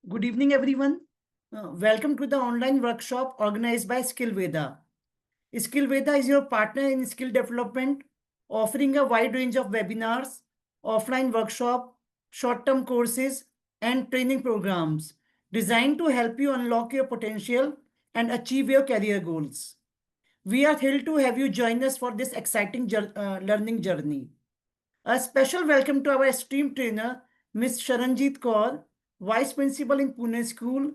Good evening, everyone. Welcome to the online workshop organized by Skill Veda. Skill Veda is your partner in skill development, offering a wide range of webinars, offline workshop, short-term courses, and training programs designed to help you unlock your potential and achieve your career goals. We are thrilled to have you join us for this exciting learning journey. A special welcome to our esteemed trainer, Ms. Sharanjit Kaur, Vice Principal in Pune School.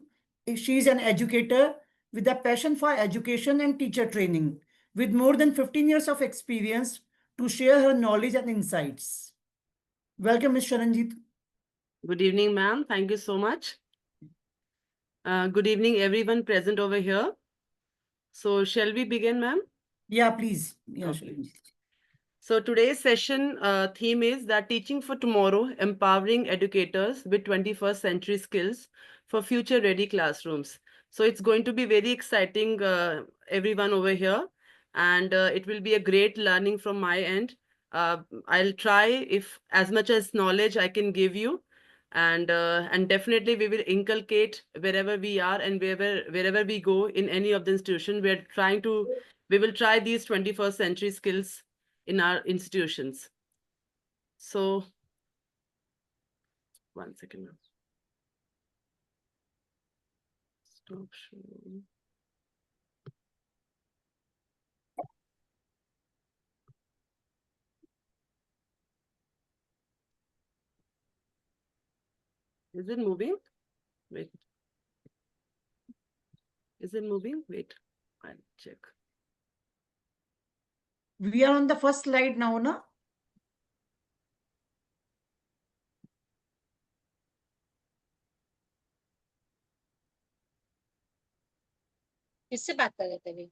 She is an educator with a passion for education and teacher training, with more than 15 years of experience to share her knowledge and insights. Welcome, Ms. Sharanjit. Good evening, ma'am. Thank you so much. Good evening, everyone present over here. So shall we begin, ma'am? Yeah, please. Yeah, Okay. Sharanjit. So today's session theme is that teaching for tomorrow, empowering educators with 21st century skills for future ready classrooms. So it's going to be very exciting, everyone over here, and it will be a great learning from my end. I'll try if as much as knowledge I can give you, and definitely we will inculcate wherever we are and wherever we go in any of the institution. We will try these 21st century skills in our institutions. So, one second. Stop showing. Is it moving? Wait. Is it moving? Wait, I'll check. We are on the first slide now, na? किससे बात कर रहे थे अभी?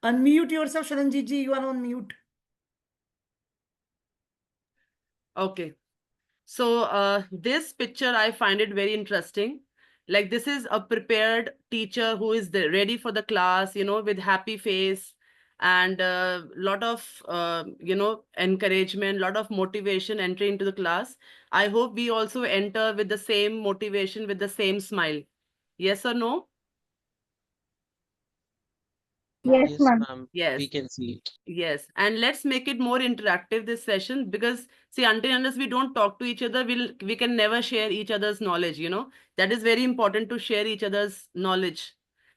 Unmute yourself, Sharanjit ji. You are on mute. Okay. So this picture, I find it very interesting. Like this is a prepared teacher who is ready for the class, with happy face and a lot of, encouragement, lot of motivation entry into the class. I hope we also enter with the same motivation, with the same smile. Yes or no? Yes, ma'am. Yes. We can see it. Yes, and let's make it more interactive this session, because see, unless we don't talk to each other, we can never share each other's knowledge, That is very important, to share each other's knowledge.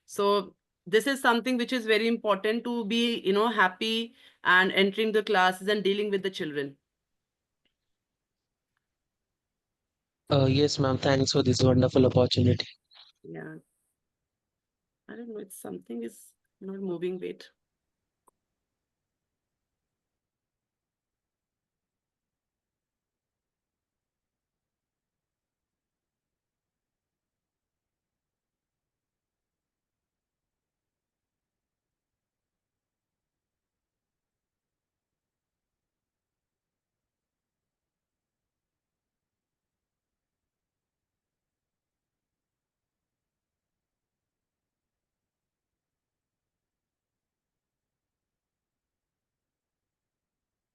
So this is something which is very important, to be, happy and entering the classes and dealing with the children. Yes, ma'am. Thanks for this wonderful opportunity. Yeah. I don't know, it's something is not moving. Wait.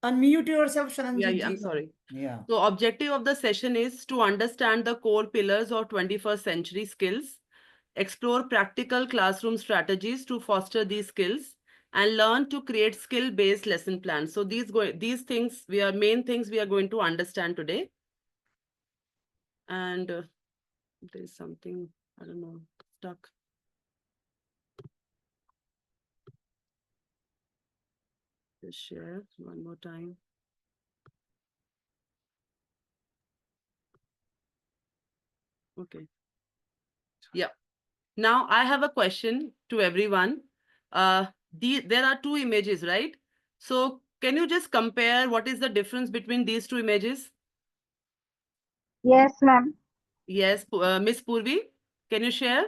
Unmute yourself, Sharanjit Yeah, ji. I'm sorry. Yeah. So objective of the session is to understand the core pillars of 21st century skills, explore practical classroom strategies to foster these skills, and learn to create skill-based lesson plans. So these things main things we are going to understand today. And there is something, I don't know, stuck. Just share one more time. Okay. Yeah. Now I have a question to everyone. There are two images, right? So can you just compare what is the difference between these two images? Yes, ma'am. Yes, Miss Purvi, can you share?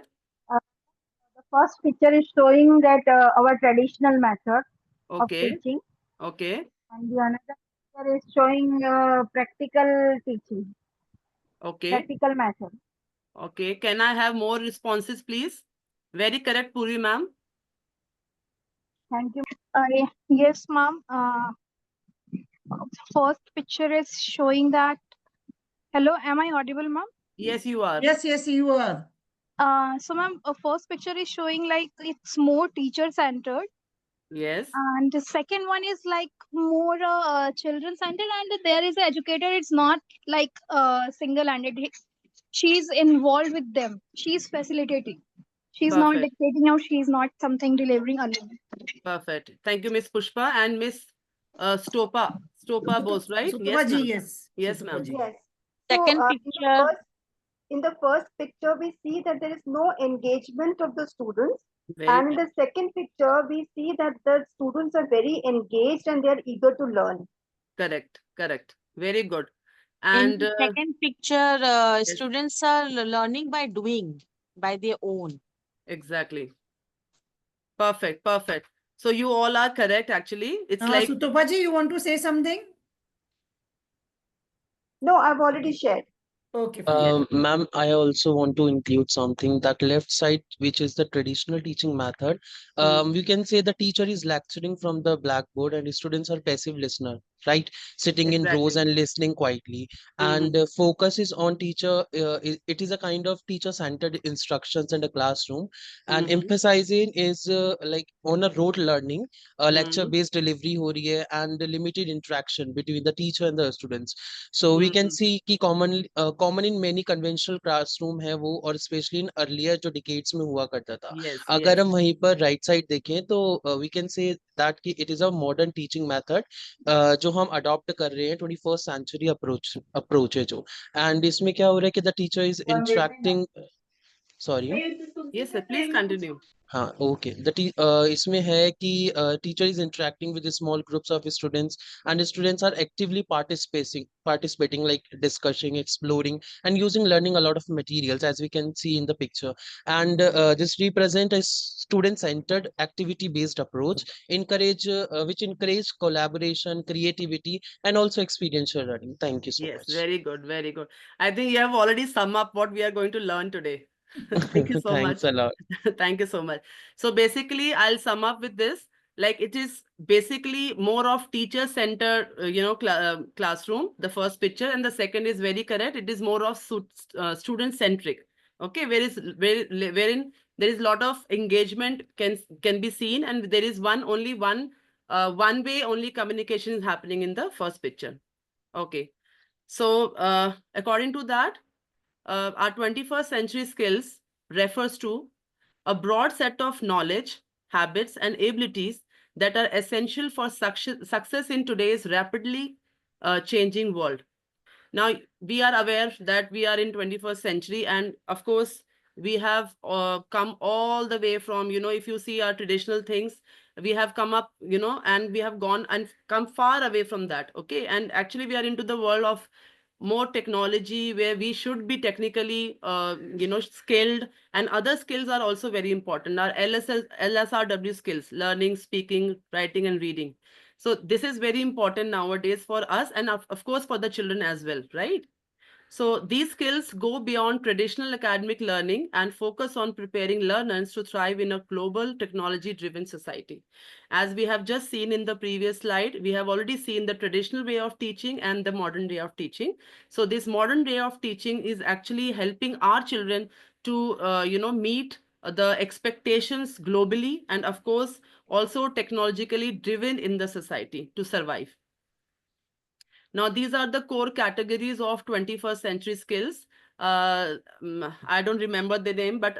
The first picture is showing that our traditional method of Okay, teaching, okay, and the another picture is showing practical teaching, okay, practical method. okay. Can I have more responses, please? Very correct, Purvi ma'am. Thank you. Yes, ma'am. First picture is showing that. Hello, am I audible, ma'am? Yes, you are. Yes, yes, you are. So, ma'am, first picture is showing like it's more teacher centered, Yes. and the second one is like more children centered, and there is an educator. It's not like single handed. She's involved with them. She's facilitating. She's not Perfect. dictating out. She's not something delivering alone. Perfect. Thank you, Miss Pushpa and Miss Stopa. Stopa Bose, right? Sutapa Yes, ji, ma'am. yes. Yes, Sutapa ma'am. ji. Yes. Second So, picture. in the first picture, we see that there is no engagement of the students. Very And in good. the second picture, we see that the students are very engaged and they are eager to learn. Correct. Correct. Very good. In And the second picture, yes, students are learning by doing, by their own. exactly. Perfect. Perfect. So you all are correct, actually. It's like, Sutapa ji, you want to say something? No, I've already shared. Okay, fine. Ma'am, I also want to include something that left side, which is the traditional teaching method. We can say the teacher is lecturing from the blackboard and the students are passive listener, right? Sitting in rows exactly. and listening quietly. Mhm. And focus is on teacher. It is a kind of teacher-centered instructions in the classroom. And Mhm. emphasizing is like on a rote learning, Mhm. lecture-based delivery हो रही है and limited interaction between the teacher and the students. So we can Mhm. see कि common in many conventional classroom है वो, और especially in earlier जो decades में हुआ करता था. Yes. अगर Yes. हम वहीं पर right side देखें तो we can say that कि it is a modern teaching method जो हम adopt कर रहे हैं 21st century approach है जो. And इसमें क्या हो रहा है कि the teacher is interacting. Sorry. Yes, sir. Please continue. हाँ ओके इसमें है कि teacher is interacting with small groups of students and students are actively participating like discussing, exploring and using learning a lot of materials as we can see in the picture. And this represent a student centered activity based approach which encourage collaboration, creativity and also experiential learning. Thank you so Yes, much. very good, very good. I think you have already summed up what we are going to learn today. Thank you so much. Thanks a lot. Thank you so much. So basically, I'll sum up with this. Like it is basically more of teacher-centered, classroom, the first picture, and the second is very correct. It is more of student-centric. Okay, wherein there is a lot of engagement can be seen, and there is only one way only communication is happening in the first picture. Okay. So, according to that, our 21st century skills refers to a broad set of knowledge, habits, and abilities that are essential for success in today's rapidly changing world. Now, we are aware that we are in 21st century, and of course, we have come all the way from, if you see our traditional things, we have come up, and we have gone and come far away from that. Okay. And actually, we are into the world of more technology where we should be technically, skilled, and other skills are also very important. Our LSRW skills, learning, speaking, writing, and reading. So this is very important nowadays for us and of course for the children as well, right? So these skills go beyond traditional academic learning and focus on preparing learners to thrive in a global technology-driven society. As we have just seen in the previous slide, we have already seen the traditional way of teaching and the modern way of teaching. So this modern way of teaching is actually helping our children to, meet the expectations globally and of course also technologically driven in the society to survive. Now, these are the core categories of 21st century skills. I don't remember the name, but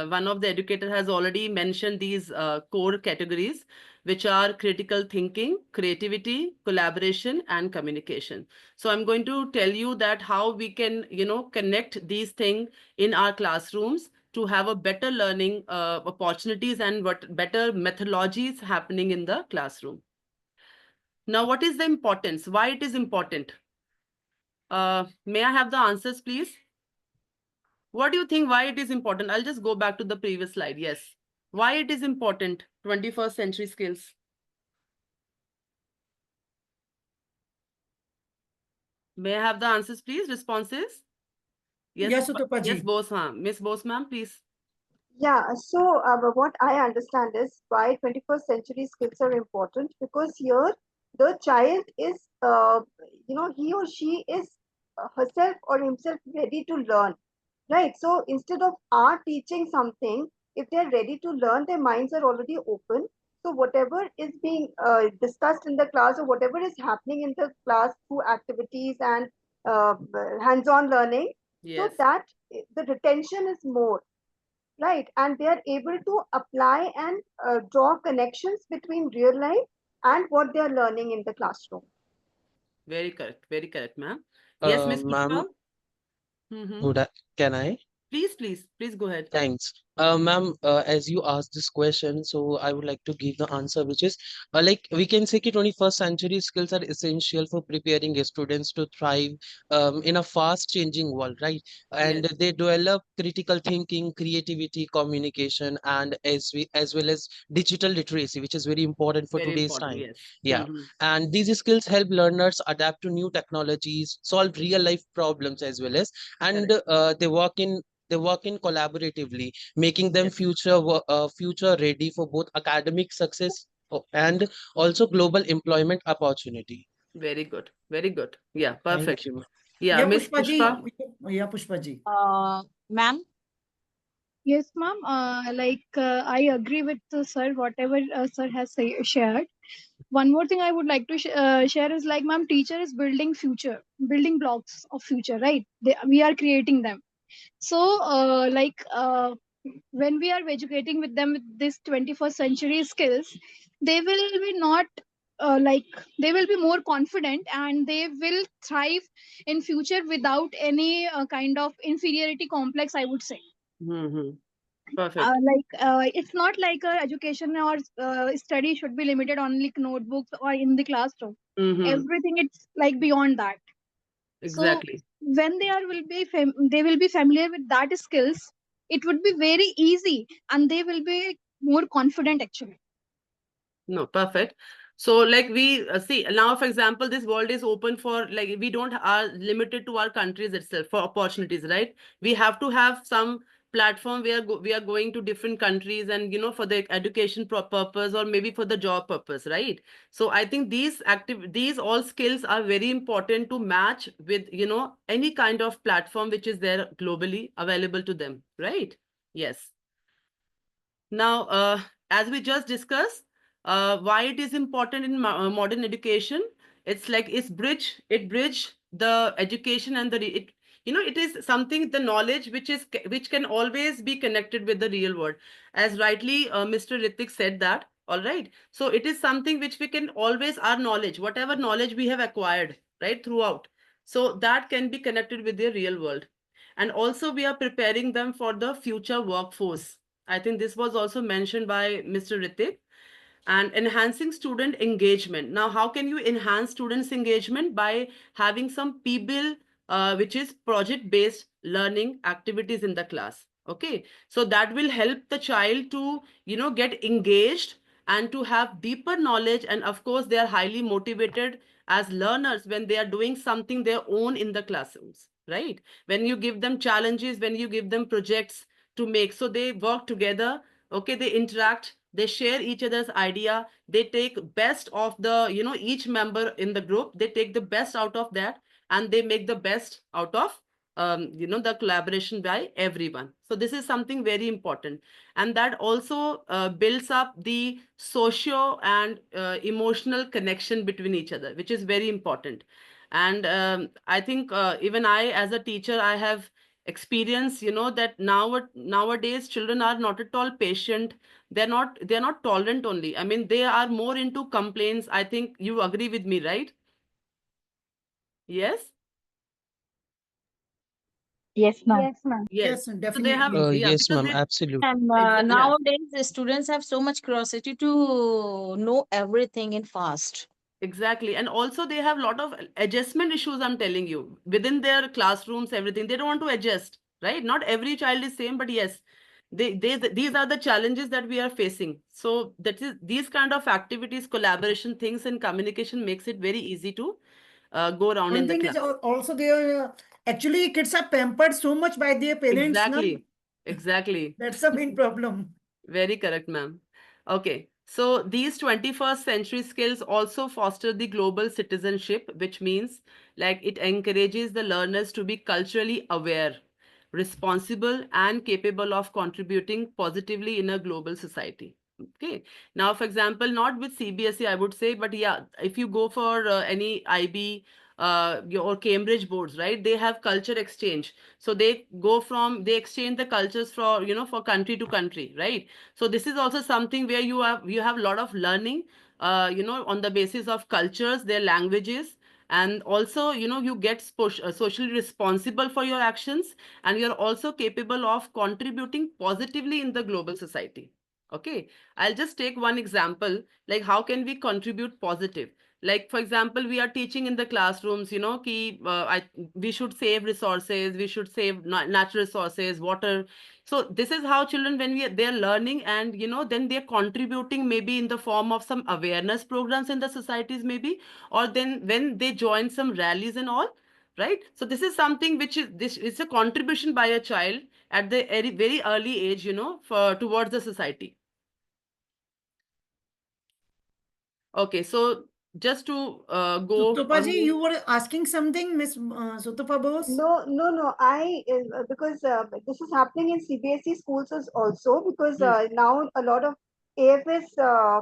one of the educator has already mentioned these core categories, which are critical thinking, creativity, collaboration, and communication. So I'm going to tell you that how we can, connect these things in our classrooms to have a better learning opportunities and what better methodologies happening in the classroom. Now, what is the importance? Why it is important? May I have the answers, please? What do you think why it is important? I'll just go back to the previous slide. Yes. Why it is important? 21st century skills. May I have the answers, please? Responses? Yes. Yes, Sutapa Yes, ji. Bose, Miss Bose, ma'am, please. Yeah, so what I understand is why 21st century skills are important, because here the child is, he or she is herself or himself ready to learn, right? So instead of our teaching something, if they're ready to learn, their minds are already open. So whatever is being discussed in the class, or whatever is happening in the class through activities and uh, hands-on learning, so Yes, that the retention is more, right? And they are able to apply and draw connections between real life and what they are learning in the classroom. very correct, ma'am. Yes, Miss Ma'am, Pushpa. Mm-hmm. would I, can I? Please go ahead. Thanks. Ma'am, as you asked this question, so I would like to give the answer, which is like we can say that 21st century skills are essential for preparing students to thrive in a fast changing world, right? And Yes, they develop critical thinking, creativity, communication, and as well as digital literacy, which is very important for very today's important. time. Yes. Yeah. Mm-hmm. And these skills help learners adapt to new technologies, solve real life problems as well as, and Correct. they work in collaboratively, making them Yes. future ready for both academic success and also global employment opportunity. Very good. Very good. Yeah, Thank perfect. you. Yeah, Yeah, Miss Pushpa ji. Pushpa. Yeah, Pushpa ji. Ma'am, Yes, ma'am. I agree with sir, whatever sir has shared. One more thing I would like to share is like, ma'am, teacher is building future, building blocks of future, right? We are creating them. So, when we are educating with them with this 21st century skills, they will be not like they will be more confident and they will thrive in future without any kind of inferiority complex, I would say. Mm-hmm. Perfect. It's not like education or study should be limited only notebooks or in the classroom. Mm-hmm. Everything it's like beyond that. So Exactly. when they will be familiar with that skills, it would be very easy and they will be more confident actually. No, perfect. So, like we see now, for example, this world is open for like we don't are limited to our countries itself for opportunities, right? We have to have some platform where we are going to different countries and for the education purpose or maybe for the job purpose, right? So I think these all skills are very important to match with any kind of platform which is there globally available to them, right? Yes. Now, as we just discussed, why it is important in modern education, it bridge the education and it is something the knowledge which can always be connected with the real world, as rightly Mr. Ritik said that. All right, so it is something which we can always our knowledge, whatever knowledge we have acquired right throughout, so that can be connected with the real world, and also we are preparing them for the future workforce. I think this was also mentioned by Mr. Ritik. And enhancing student engagement. Now, how can you enhance students' engagement? By having some PBIL, which is project-based learning activities in the class. Okay, so that will help the child to, get engaged and to have deeper knowledge. And of course, they are highly motivated as learners when they are doing something their own in the classrooms, right? When you give them challenges, when you give them projects to make, so they work together. Okay, they interact, they share each other's idea, they take best of the each member in the group, they take the best out of that, and they make the best out of the collaboration by everyone. So this is something very important, and that also builds up the socio and emotional connection between each other, which is very important. And I think even I as a teacher, I have experience that nowadays children are not at all patient. They're not tolerant only. I mean, they are more into complaints. I think you agree with me, right? Yes. Yes, ma'am. Yes, ma'am. Yes. Yes, So they have, definitely. yeah, Yes, because ma'am, they absolutely. And yeah. nowadays, the students have so much curiosity to know everything in fast. Exactly. And also they have a lot of adjustment issues, I'm telling you, within their classrooms, everything. They don't want to adjust, right? Not every child is same, but yes, these are the challenges that we are facing. So that is these kind of activities, collaboration things and communication makes it very easy to go around in One the thing is class. also they are actually kids are pampered so much by their parents, na? Exactly. Exactly. That's the main problem. Very correct, ma'am. Okay, so these 21st century skills also foster the global citizenship, which means like it encourages the learners to be culturally aware, responsible, and capable of contributing positively in a global society. Okay, now, for example, not with CBSE, I would say, but yeah, if you go for any IB or Cambridge boards, right, they have culture exchange. So they exchange the cultures for, for country to country, right? So this is also something where you have a lot of learning, on the basis of cultures, their languages, and also, you get socially responsible for your actions, and you're also capable of contributing positively in the global society. Okay, I'll just take one example, like how can we contribute positive? Like, for example, we are teaching in the classrooms, we should save resources, we should save natural resources, water. So this is how children, when they're learning, and then they're contributing maybe in the form of some awareness programs in the societies, maybe, or then when they join some rallies and all, right? So this is something which is a contribution by a child at the very, very early age, for towards the society. Okay, so just to go Sutopa ji, on. you were asking something, Miss Sutopa Bose? No. Because this is happening in CBSE schools also, because Hmm. now a lot of AFS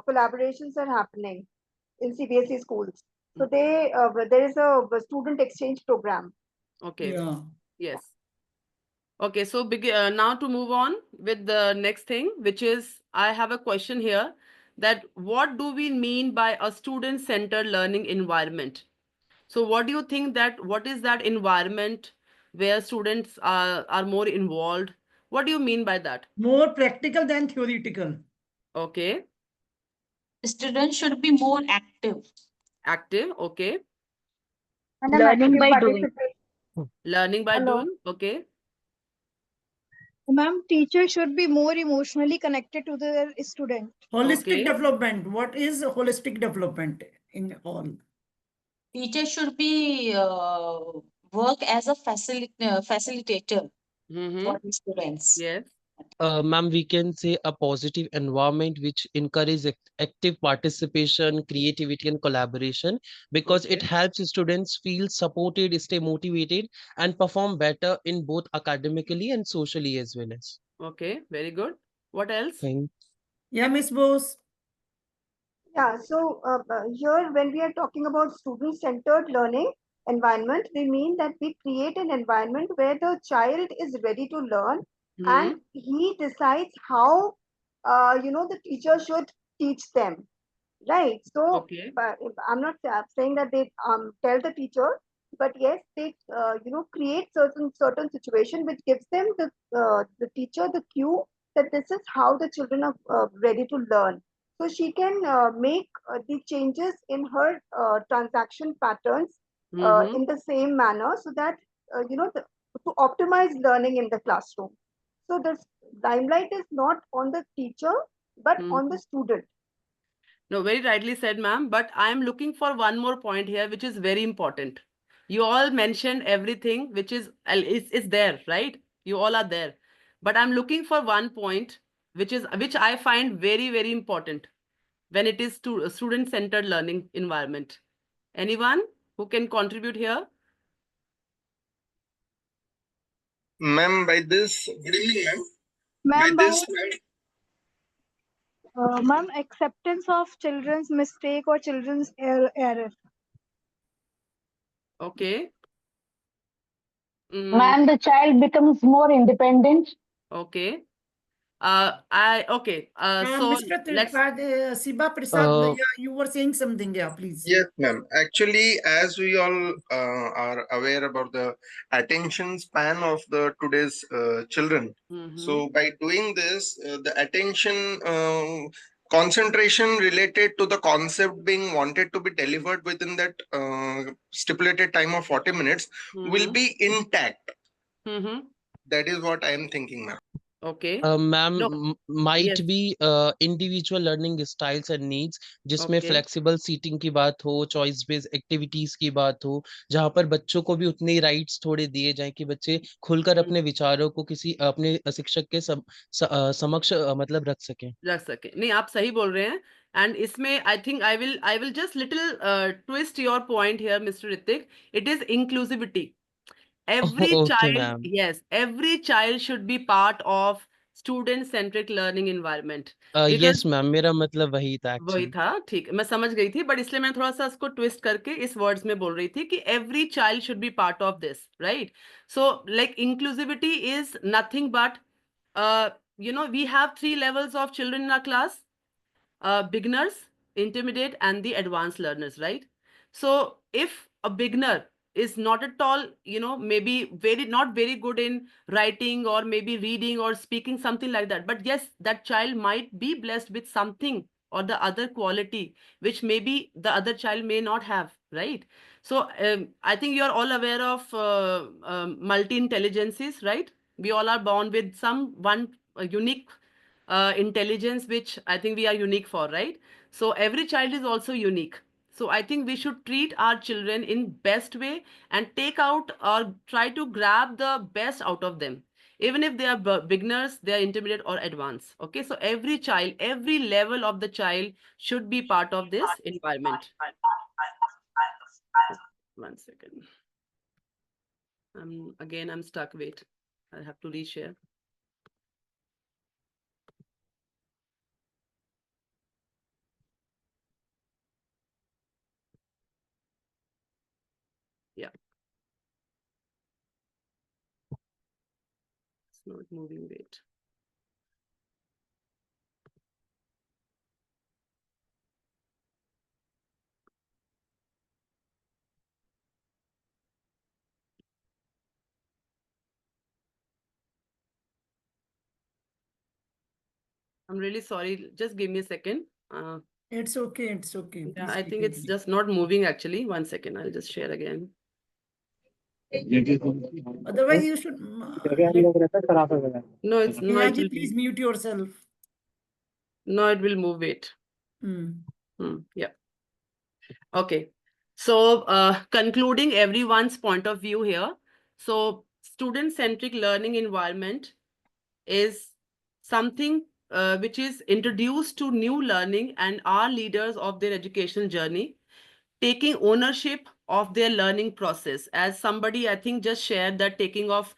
collaborations are happening in CBSE schools. So there is a student exchange program. Okay, Yeah. yes. Okay, so now to move on with the next thing, which is I have a question here, that what do we mean by a student-centered learning environment? So what do you think, that what is that environment where students are more involved? What do you mean by that? More practical than theoretical. Okay, Students should be more active. active, okay. And an Learning active by doing. participation. Learning by Hello. doing, okay. Ma'am, teachers should be more emotionally connected to their student. Holistic Okay. development. What is holistic development in all? Teacher should be work as a facilitator Mm-hmm. for the students. Yes. Ma'am, we can say a positive environment which encourages active participation, creativity, and collaboration, because it Okay. helps students feel supported, stay motivated, and perform better in both academically and socially as well as. Okay, very good. What else? Thank. Yeah, Miss Bose. Yeah, so here when we are talking about student-centered learning environment, we mean that we create an environment where the child is ready to learn Hmm. and he decides how, the teacher should teach them, right? So, Okay. but I'm not saying that they tell the teacher, but yes, they create certain situation which gives them the teacher the cue that this is how the children are ready to learn. So she can make the changes in her transaction patterns Mm-hmm. in the same manner, so that to optimize learning in the classroom. So the limelight is not on the teacher but on the student. No, very rightly said, ma'am. But I'm looking for one more point here, which is very important. You all mentioned everything, which is there, right? You all are there. But I'm looking for one point, which I find very, very important when it is to a student-centered learning environment. Anyone who can contribute here? Ma'am, by this, good evening, ma'am. By Ma'am, this, ma'am, ma'am, acceptance of children's mistake or children's error. Okay. When the child becomes more independent. Okay. Okay. So Mr. let's. Siba Prasad, Uh, yeah, you were saying something, yeah, please. yes, ma'am. Actually, as we all are aware about the attention span of the today's children, Mm-hmm. so by doing this, the attention concentration related to the concept being wanted to be delivered within that stipulated time of 40 minutes will Mm-hmm. be intact. Mm-hmm. That is what I am thinking, ma'am. Okay. Ma'am No. Might Yes. Be individual learning styles and needs, जिसमें Okay. Flexible seating की बात हो, choice based activities की बात हो, जहाँ पर बच्चों को भी उतने ही राइट्स थोड़े दिए जाएं कि बच्चे खुलकर अपने विचारों को किसी अपने शिक्षक के समक्ष मतलब रख सकें। रख सके। नहीं, आप सही बोल रहे हैं। एंड इसमें I will just little twist your point here mister Hrithik. It is inclusivity. Every okay child, ma'am. yes, every child should be part of student-centric learning environment. Yes Because ma'am, मेरा मतलब वही था वही एक्चुअली। था, ठीक है, मैं समझ गई थी, बट इसलिए मैं थोड़ा सा इसको ट्विस्ट करके इस वर्ड्स में बोल रही थी कि every child should be part of this, right? So, like inclusivity is nothing but, we have 3 levels of children in our class: beginners, intermediate, and the advanced learners, right? So if a beginner is not at all, maybe not very good in writing or maybe reading or speaking, something like that, but yes, that child might be blessed with something or the other quality which maybe the other child may not have, right? So I think you are all aware of multi-intelligences, right? We all are born with one unique intelligence, which I think we are unique for, right? So every child is also unique. So I think we should treat our children in best way and take out or try to grab the best out of them, even if they are beginners, they are intermediate or advanced. Okay, so every child, every level of the child should be part of this environment. 1 second. Again, I'm stuck. Wait, I have to reshare. Yeah. It's not moving. Wait. I'm really sorry. Just give me a second. It's okay. It's okay. Yeah, Please I take think your it's time. just not moving actually. 1 second. I'll just share again. Otherwise, you should. No, it's no, it Nehaji, will please move. mute yourself. No, it will move. Wait. Hmm. Yeah. Okay. So, concluding everyone's point of view here. So, student-centric learning environment is something which is introduced to new learning and are leaders of their educational journey, taking ownership of their learning process. As somebody, I think, just shared that taking of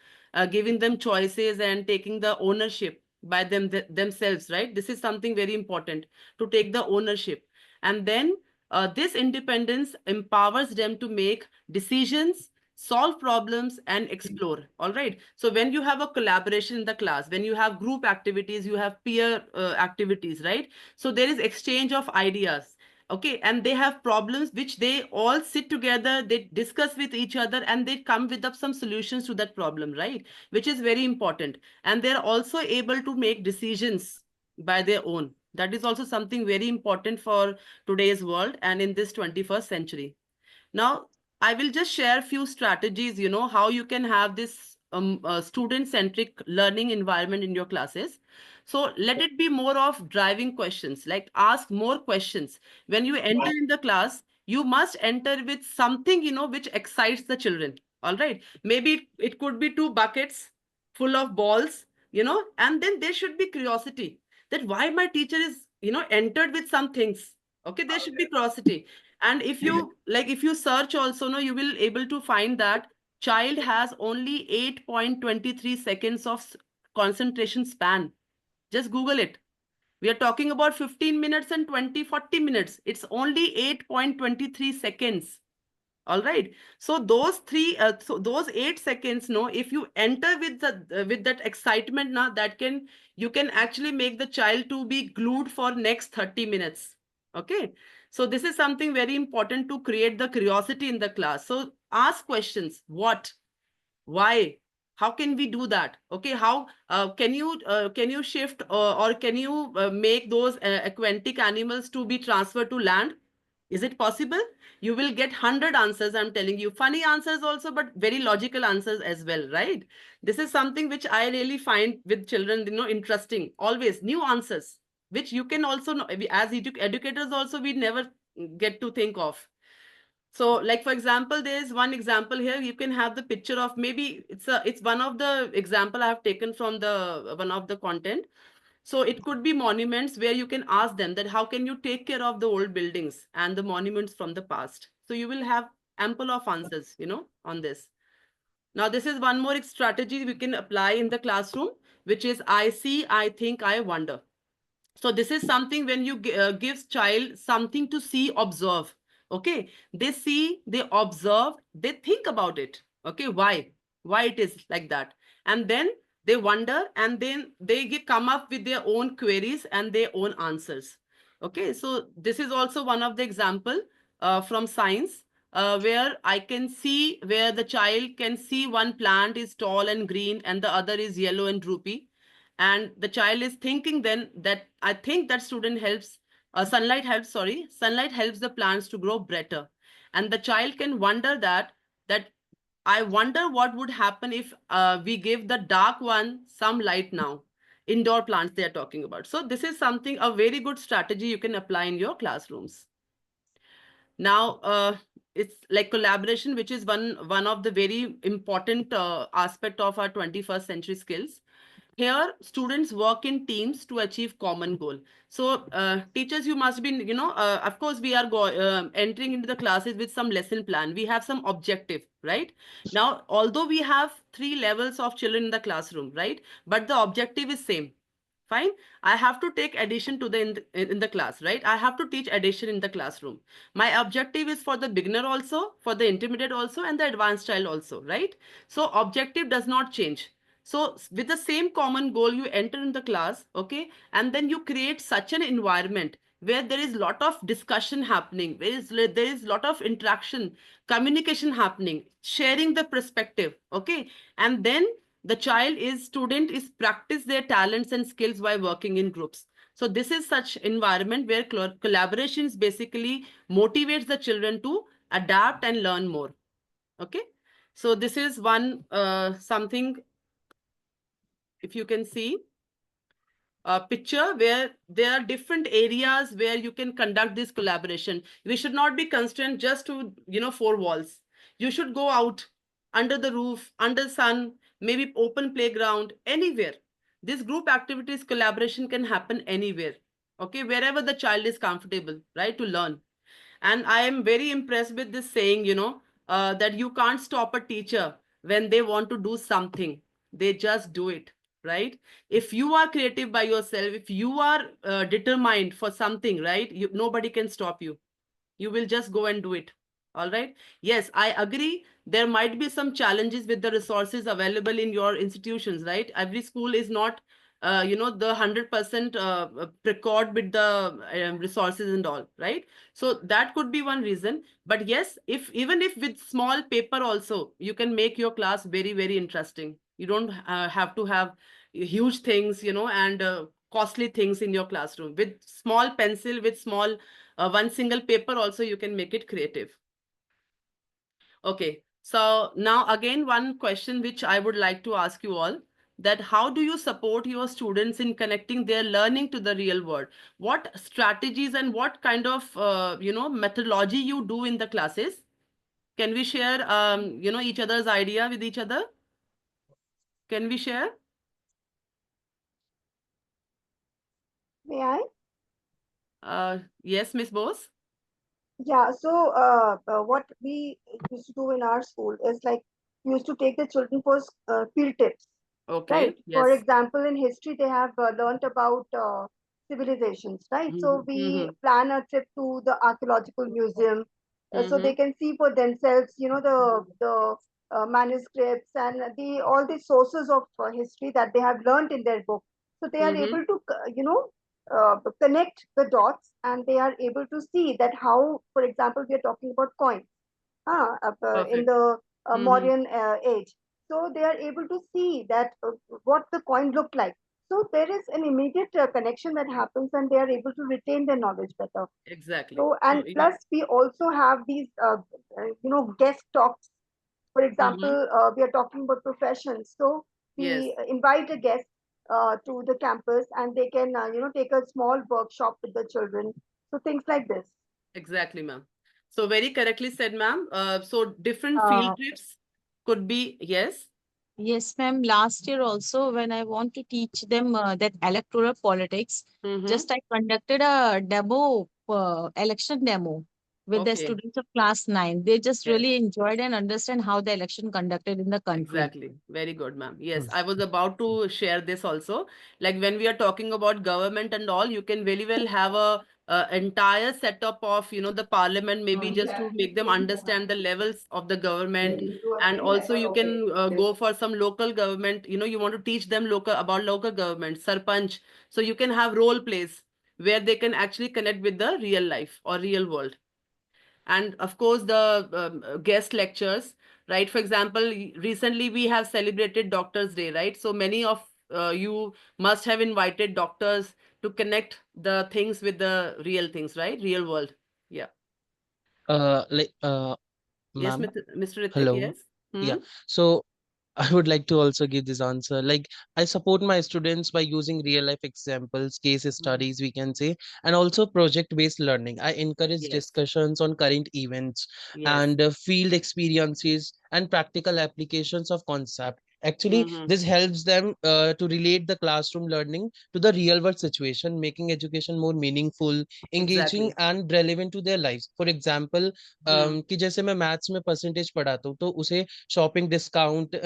giving them choices and taking the ownership by themselves, right? This is something very important, to take the ownership. And then this independence empowers them to make decisions, solve problems, and explore. All right. So when you have a collaboration in the class, when you have group activities, you have peer activities, right? So there is exchange of ideas. Okay, and they have problems which they all sit together, they discuss with each other, and they come with up some solutions to that problem, right? Which is very important. And they're also able to make decisions by their own. That is also something very important for today's world and in this 21st century. Now, I will just share a few strategies, how you can have this student-centric learning environment in your classes. So let it be more of driving questions, like ask more questions. When you enter in the class, you must enter with something, which excites the children. All right. Maybe it could be 2 buckets full of balls, and then there should be curiosity that why my teacher is, entered with some things. Okay, there should be curiosity. And if you search also, no, you will able to find that child has only 8.23 seconds of concentration span. Just Google it. We are talking about 15 minutes and 40 minutes. It's only 8.23 seconds. All right. So those 8 seconds, no, if you enter with with that excitement, now you can actually make the child to be glued for next 30 minutes. Okay. So this is something very important to create the curiosity in the class. So ask questions. What? Why? How can we do that? Okay. How can you shift or can you make those aquatic animals to be transferred to land? Is it possible? You will get 100 answers, I'm telling you. Funny answers also, but very logical answers as well, right? This is something which I really find with children, interesting. Always new answers, which you can also know. As educators also, we never get to think of. So, like for example, there is one example here. You can have the picture of, maybe it's one of the example I have taken from the one of the content. So it could be monuments where you can ask them that how can you take care of the old buildings and the monuments from the past. So you will have ample of answers, on this. Now, this is one more strategy we can apply in the classroom, which is I see, I think, I wonder. So this is something when you gives child something to see, observe. Okay, they see, they observe, they think about it. Okay, why it is like that, and then they wonder, and then they come up with their own queries and their own answers. Okay, so this is also one of the example from science, where I can see, where the child can see one plant is tall and green and the other is yellow and droopy, and the child is thinking then that I think that sunlight helps the plants to grow better. And the child can wonder that I wonder what would happen if we give the dark one some light now. Indoor plants they are talking about. So this is something, a very good strategy you can apply in your classrooms. Now, it's like collaboration, which is one of the very important aspect of our 21st century skills. Here, students work in teams to achieve common goal. So, teachers, you must be, of course, we are entering into the classes with some lesson plan. We have some objective, right? Now, although we have 3 levels of children in the classroom, right? But the objective is same. Fine. I have to take addition to in the class, right? I have to teach addition in the classroom. My objective is for the beginner also, for the intermediate also, and the advanced child also, right? So objective does not change. So with the same common goal, you enter in the class, okay? And then you create such an environment where there is lot of discussion happening, there is lot of interaction, communication happening, sharing the perspective, okay? And then the student is practice their talents and skills while working in groups. So this is such environment where collaborations basically motivates the children to adapt and learn more. Okay. So this is one something, if you can see a picture where there are different areas where you can conduct this collaboration. We should not be constrained just to, 4 walls. You should go out under the roof, under sun, maybe open playground, anywhere. This group activities collaboration can happen anywhere. Okay, wherever the child is comfortable, right, to learn. And I am very impressed with this saying, that you can't stop a teacher when they want to do something. They just do it, right? If you are creative by yourself, if you are determined for something, right, nobody can stop you. You will just go and do it. All right. Yes, I agree. There might be some challenges with the resources available in your institutions, right? Every school is not, the 100% precord with the resources and all, right? So that could be one reason. But yes, even if with small paper also, you can make your class very, very interesting. You don't have to have huge things, and costly things in your classroom. With small pencil, with small one single paper also, you can make it creative. Okay, so now again, one question which I would like to ask you all, that how do you support your students in connecting their learning to the real world? What strategies and what kind of, methodology you do in the classes? Can we share, each other's idea with each other? Can we share? May I? Yes, Miss Bose? Yeah, so what we used to do in our school is like we used to take the children for field trips, Okay, right? For yes. example, in history, they have learnt about civilizations, right? So we plan a trip to the archaeological museum, so they can see for themselves, the manuscripts and the all the sources of history that they have learnt in their book. So they are able to, connect the dots, and they are able to see that how, for example, we are talking about coins in Perfect. the Mauryan age. So they are able to see that what the coin looked like. So there is an immediate connection that happens, and they are able to retain their knowledge better. Exactly. So, and plus we also have these, guest talks. For example, we are talking about professions. So Yes. we invite a guest to the campus, and they can, take a small workshop with the children. So things like this. Exactly, ma'am. So very correctly said, ma'am. So different field trips could be, yes. Yes, ma'am. Last year also, when I want to teach them that electoral politics, Mhm. just I conducted a demo, election demo with the Okay. students of class 9. They just Yes. really enjoyed and understand how the election conducted in the country. Exactly. Very good, ma'am. Yes, Hmm. I was about to share this also. Like when we are talking about government and all, you can very well have a entire setup of, the parliament, maybe just to make them understand the levels of the government. And also you can go for some local government, you want to teach them about local government, sarpanch. So you can have role plays where they can actually connect with the real life or real world. And of course the guest lectures, right? For example, recently we have celebrated Doctors Day, right? So many of you must have invited doctors to connect the things with the real things, right? Real world. Yeah. Like, Yes, ma'am, Mr. Ritik, hello. yes. Yeah. So I would like to also give this answer. Like, I support my students by using real life examples, case studies, we can say, and also project based learning. I encourage Yes. discussions on current events Yes. and field experiences and practical applications of concept. Actually, Mhm. this helps them to relate the classroom learning to the real world situation, making education more meaningful, engaging, Exactly. and relevant to their lives. For example, कि जैसे मैं maths में percentage पढ़ाता हूँ तो उसे shopping discount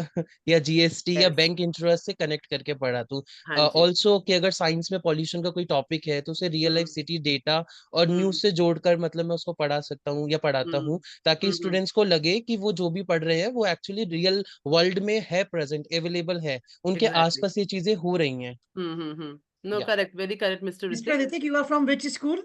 या GST या Yes. बैंक इंटरेस्ट से कनेक्ट करके पढ़ाता हूँ. हाँ जी. ऑल्सो कि अगर साइंस में पॉल्यूशन का कोई टॉपिक है तो उसे रियल लाइफ सिटी डेटा और न्यूज से जोड़कर मतलब मैं उसको पढ़ा सकता हूँ या पढ़ाता हूँ, ताकि स्टूडेंट्स को लगे कि वो जो भी पढ़ रहे हैं वो एक्चुअली रियल वर्ल्ड में है, प्रेजेंट अवेलेबल है, उनके Exactly. आसपास ये चीजें हो रही हैं. No, Yeah. correct. Very correct, Mr. Mr. Ritik. Ritik, you are from which school?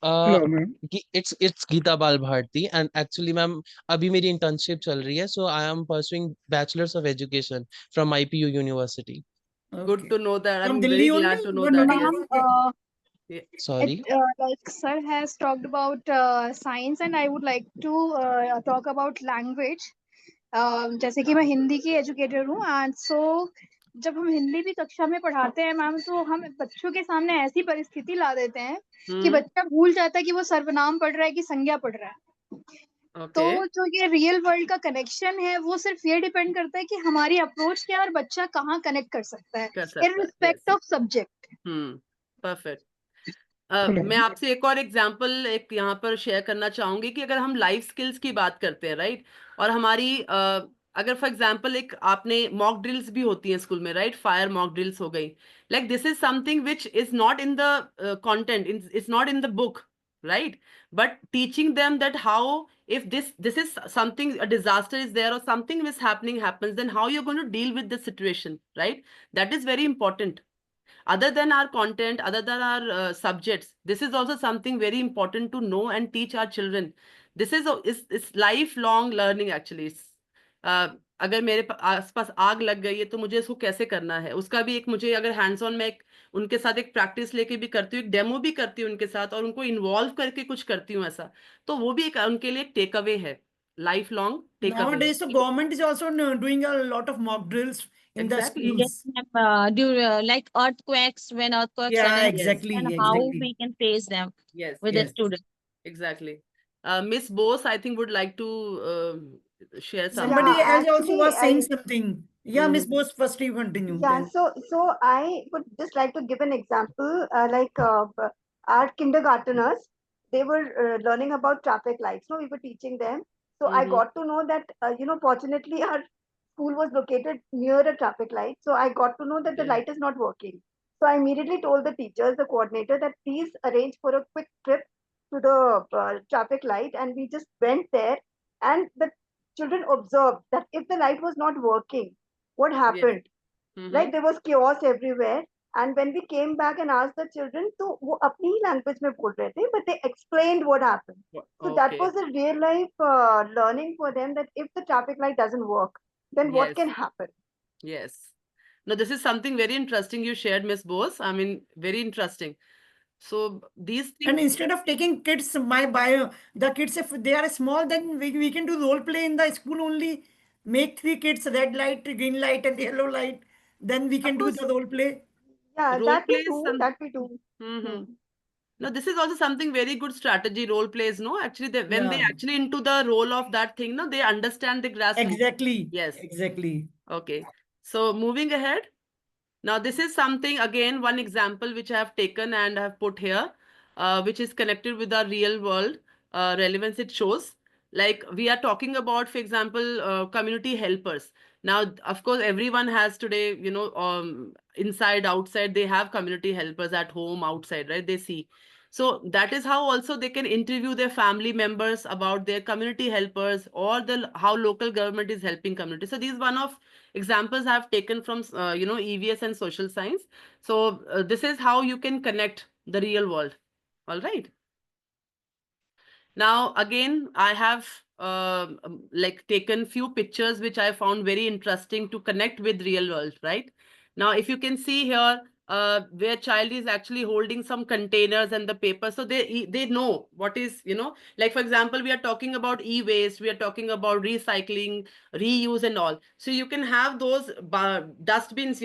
Hello, ma'am. It's Geeta Bal Bharti, and actually ma'am अभी मेरी इंटर्नशिप चल रही है, so I am pursuing bachelor's of education from IPU University. Good Okay. to know that. From I'm Delhi very only? glad to know You are that. not Yes. from- Yeah. Sorry. Like sir has talked about science, and I would like to talk about language. जैसे कि मैं हिंदी की educator हूँ, and so जब हम हिंदी भी कक्षा में पढ़ाते हैं मैम, तो हम बच्चों के सामने ऐसी परिस्थिति ला देते हैं कि बच्चा भूल जाता है कि वो सर्वनाम पढ़ रहा है कि संज्ञा पढ़ रहा है. तो Okay. जो ये रियल वर्ल्ड का कनेक्शन है वो सिर्फ ये डिपेंड करता है कि हमारी अप्रोच क्या है और बच्चा कहाँ कनेक्ट कर सकता है, कर सकता है. इररिस्पेक्ट ऑफ सब्जेक्ट. परफेक्ट. Hello. मैं आपसे एक और एग्जांपल एक यहाँ पर शेयर करना चाहूंगी कि अगर हम लाइफ स्किल्स की बात करते हैं, राइट, और हमारी अगर फॉर एग्जांपल एक आपने मॉक ड्रिल्स भी होती हैं स्कूल में, राइट, फायर मॉक ड्रिल्स हो गई, like this is something which is not in the content, it's not in the book, right, but teaching them that how if this is something, a disaster is there or something is happens, then how you're going to deal with the situation, right? That is very important. Other than our content, other than our subjects, this is also something very important to know and teach our children. This is lifelong learning actually. अगर मेरे आसपास आग लग गई है तो मुझे इसको कैसे करना है, उसका भी एक मुझे अगर हैंड्स ऑन में उनके साथ एक प्रैक्टिस लेके भी करती हूँ, एक डेमो भी करती हूँ उनके साथ और उनको इन्वॉल्व करके कुछ करती हूँ ऐसा, तो वो भी एक उनके लिए टेक अवे है, life long take away. Nowadays, the government is also doing a lot of mock drills in the Exactly. schools. Yes, ma'am. Like earthquakes, when earthquakes Yeah, and exactly, and how exactly. we can face them Yes, with the yes, students. exactly. Miss Bose, I think would like to share something. Somebody Yeah, else also actually, was saying something. Yeah, Miss Mhm. Bose, first you continue. Yeah, Then. so I would just like to give an example. Our kindergarteners, they were learning about traffic lights. No, we were teaching them. So I Mhm. got to know that, fortunately, our school was located near a traffic light. So I got to know that the Okay. light is not working. So I immediately told the teachers, the coordinator, that please arrange for a quick trip to the traffic light. And we just went there, and the children observed that if the light was not working, what Yes. happened? Mhm. Right, there was chaos everywhere. And when we came back and asked the children, तो वो अपनी ही language में बोल रहे थे, but they explained what happened. So that Okay. was a real life learning for them, that if the traffic light doesn't work, then what Yes. can happen? Yes. No, this is something very interesting you shared, Miss Bose. I mean, very interesting. So these And things, instead of taking kids, the kids, if they are small, then we can do role play in the school only. Make 3 kids, red light, green light, and yellow light. Then we of can do course, the role play. Yeah, role that play we is do. some. That we do. Hmm. Hmm. No, this is also something very good strategy, role plays, no? Actually, when they Yeah, actually into the role of that thing, no, they understand the grasp more. exactly. Yes. Exactly. Okay. So moving ahead. Now, this is something, again, one example which I have taken and I have put here, which is connected with our real world relevance it shows. Like we are talking about, for example, community helpers. Now, of course, everyone has today, inside, outside, they have community helpers at home, outside, right? They see. So that is how also they can interview their family members about their community helpers or the how local government is helping community. So these one of examples I've taken from EVS and social science. So this is how you can connect the real world. All right. Now again, I have like taken few pictures which I found very interesting to connect with real world. Right now, if you can see here, where child is actually holding some containers and the paper, so they know what is, like for example, we are talking about e-waste, we are talking about recycling, reuse and all. So you can have those dustbins,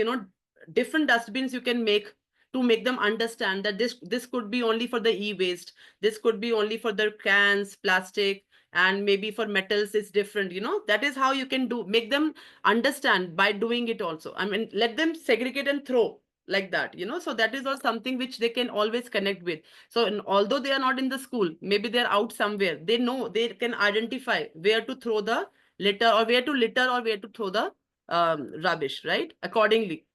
different dustbins you can make to make them understand that this could be only for the e-waste, this could be only for the cans, plastic, and maybe for metals is different. That is how you can make them understand by doing it also. I mean, let them segregate and throw like that. So that is all something which they can always connect with. So although they are not in the school, maybe they're out somewhere, they know, they can identify where to throw the litter, or where to litter, or where to throw the rubbish, right, accordingly.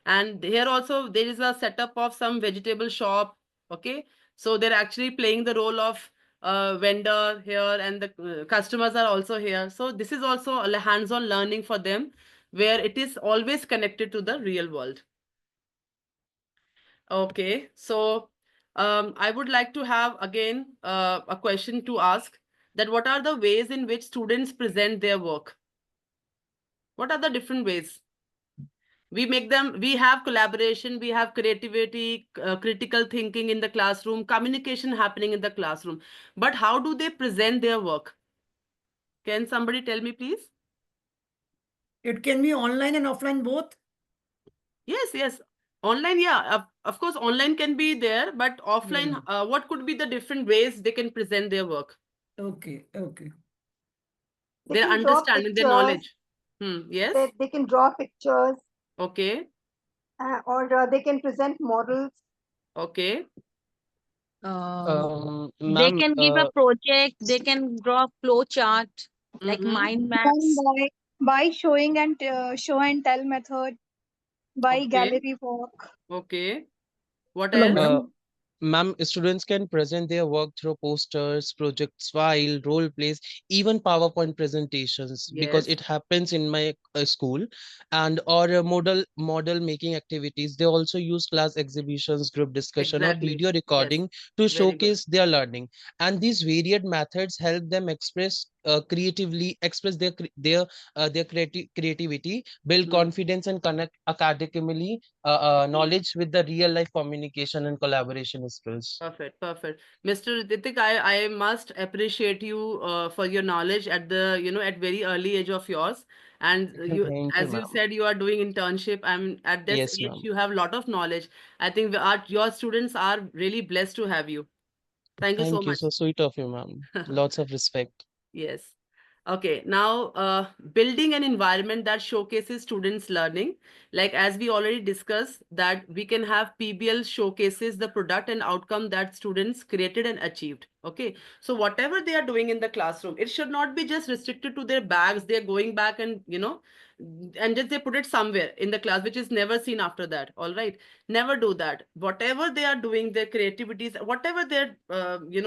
And here also there is a setup of some vegetable shop. Okay, so they're actually playing the role of vendor here, and the customers are also here. So this is also a hands-on learning for them, where it is always connected to the real world. Okay, so I would like to have again a question to ask, that what are the ways in which students present their work? What are the different ways? We have collaboration, we have creativity, critical thinking in the classroom, communication happening in the classroom. But how do they present their work? Can somebody tell me, please? It can be online and offline both. Yes, yes. Online, yeah, of course, online can be there, but offline, what could be the different ways they can present their work? Okay, okay. They Their can draw understanding, their pictures. knowledge. Yes. They can draw pictures, Okay. or they can present models. Okay. They Ma'am, can give a project, they can draw flow chart, like mind Done maps. by showing and show and tell method, by Okay. gallery work. Okay. What Hello, else? ma'am. Ma'am, students can present their work through posters, projects file, role plays, even PowerPoint presentations, because Yes. it happens in my school, and or model making activities. They also use class exhibitions, group discussion, or Exactly. video Yes. recording to Very good. showcase their learning. And these varied methods help them express their creativity, build Hmm. confidence, and connect academically knowledge with the real life communication and collaboration skills. Perfect, perfect. Mr. Ritik, I must appreciate you for your knowledge at the, at very early age of yours. And Thank you, as you ma'am. said, you are doing internship. At this Yes, age, ma'am. you have a lot of knowledge. I think your students are really blessed to have you. Thank you so Thank you. much. So sweet of you, ma'am. Lots of respect. Yes. Okay, now building an environment that showcases students' learning. Like as we already discussed, that we can have PBL showcases the product and outcome that students created and achieved. Okay, so whatever they are doing in the classroom, it should not be just restricted to their bags. They're going back and and just they put it somewhere in the class, which is never seen after that. All right, never do that. Whatever they are doing, their creativities, whatever their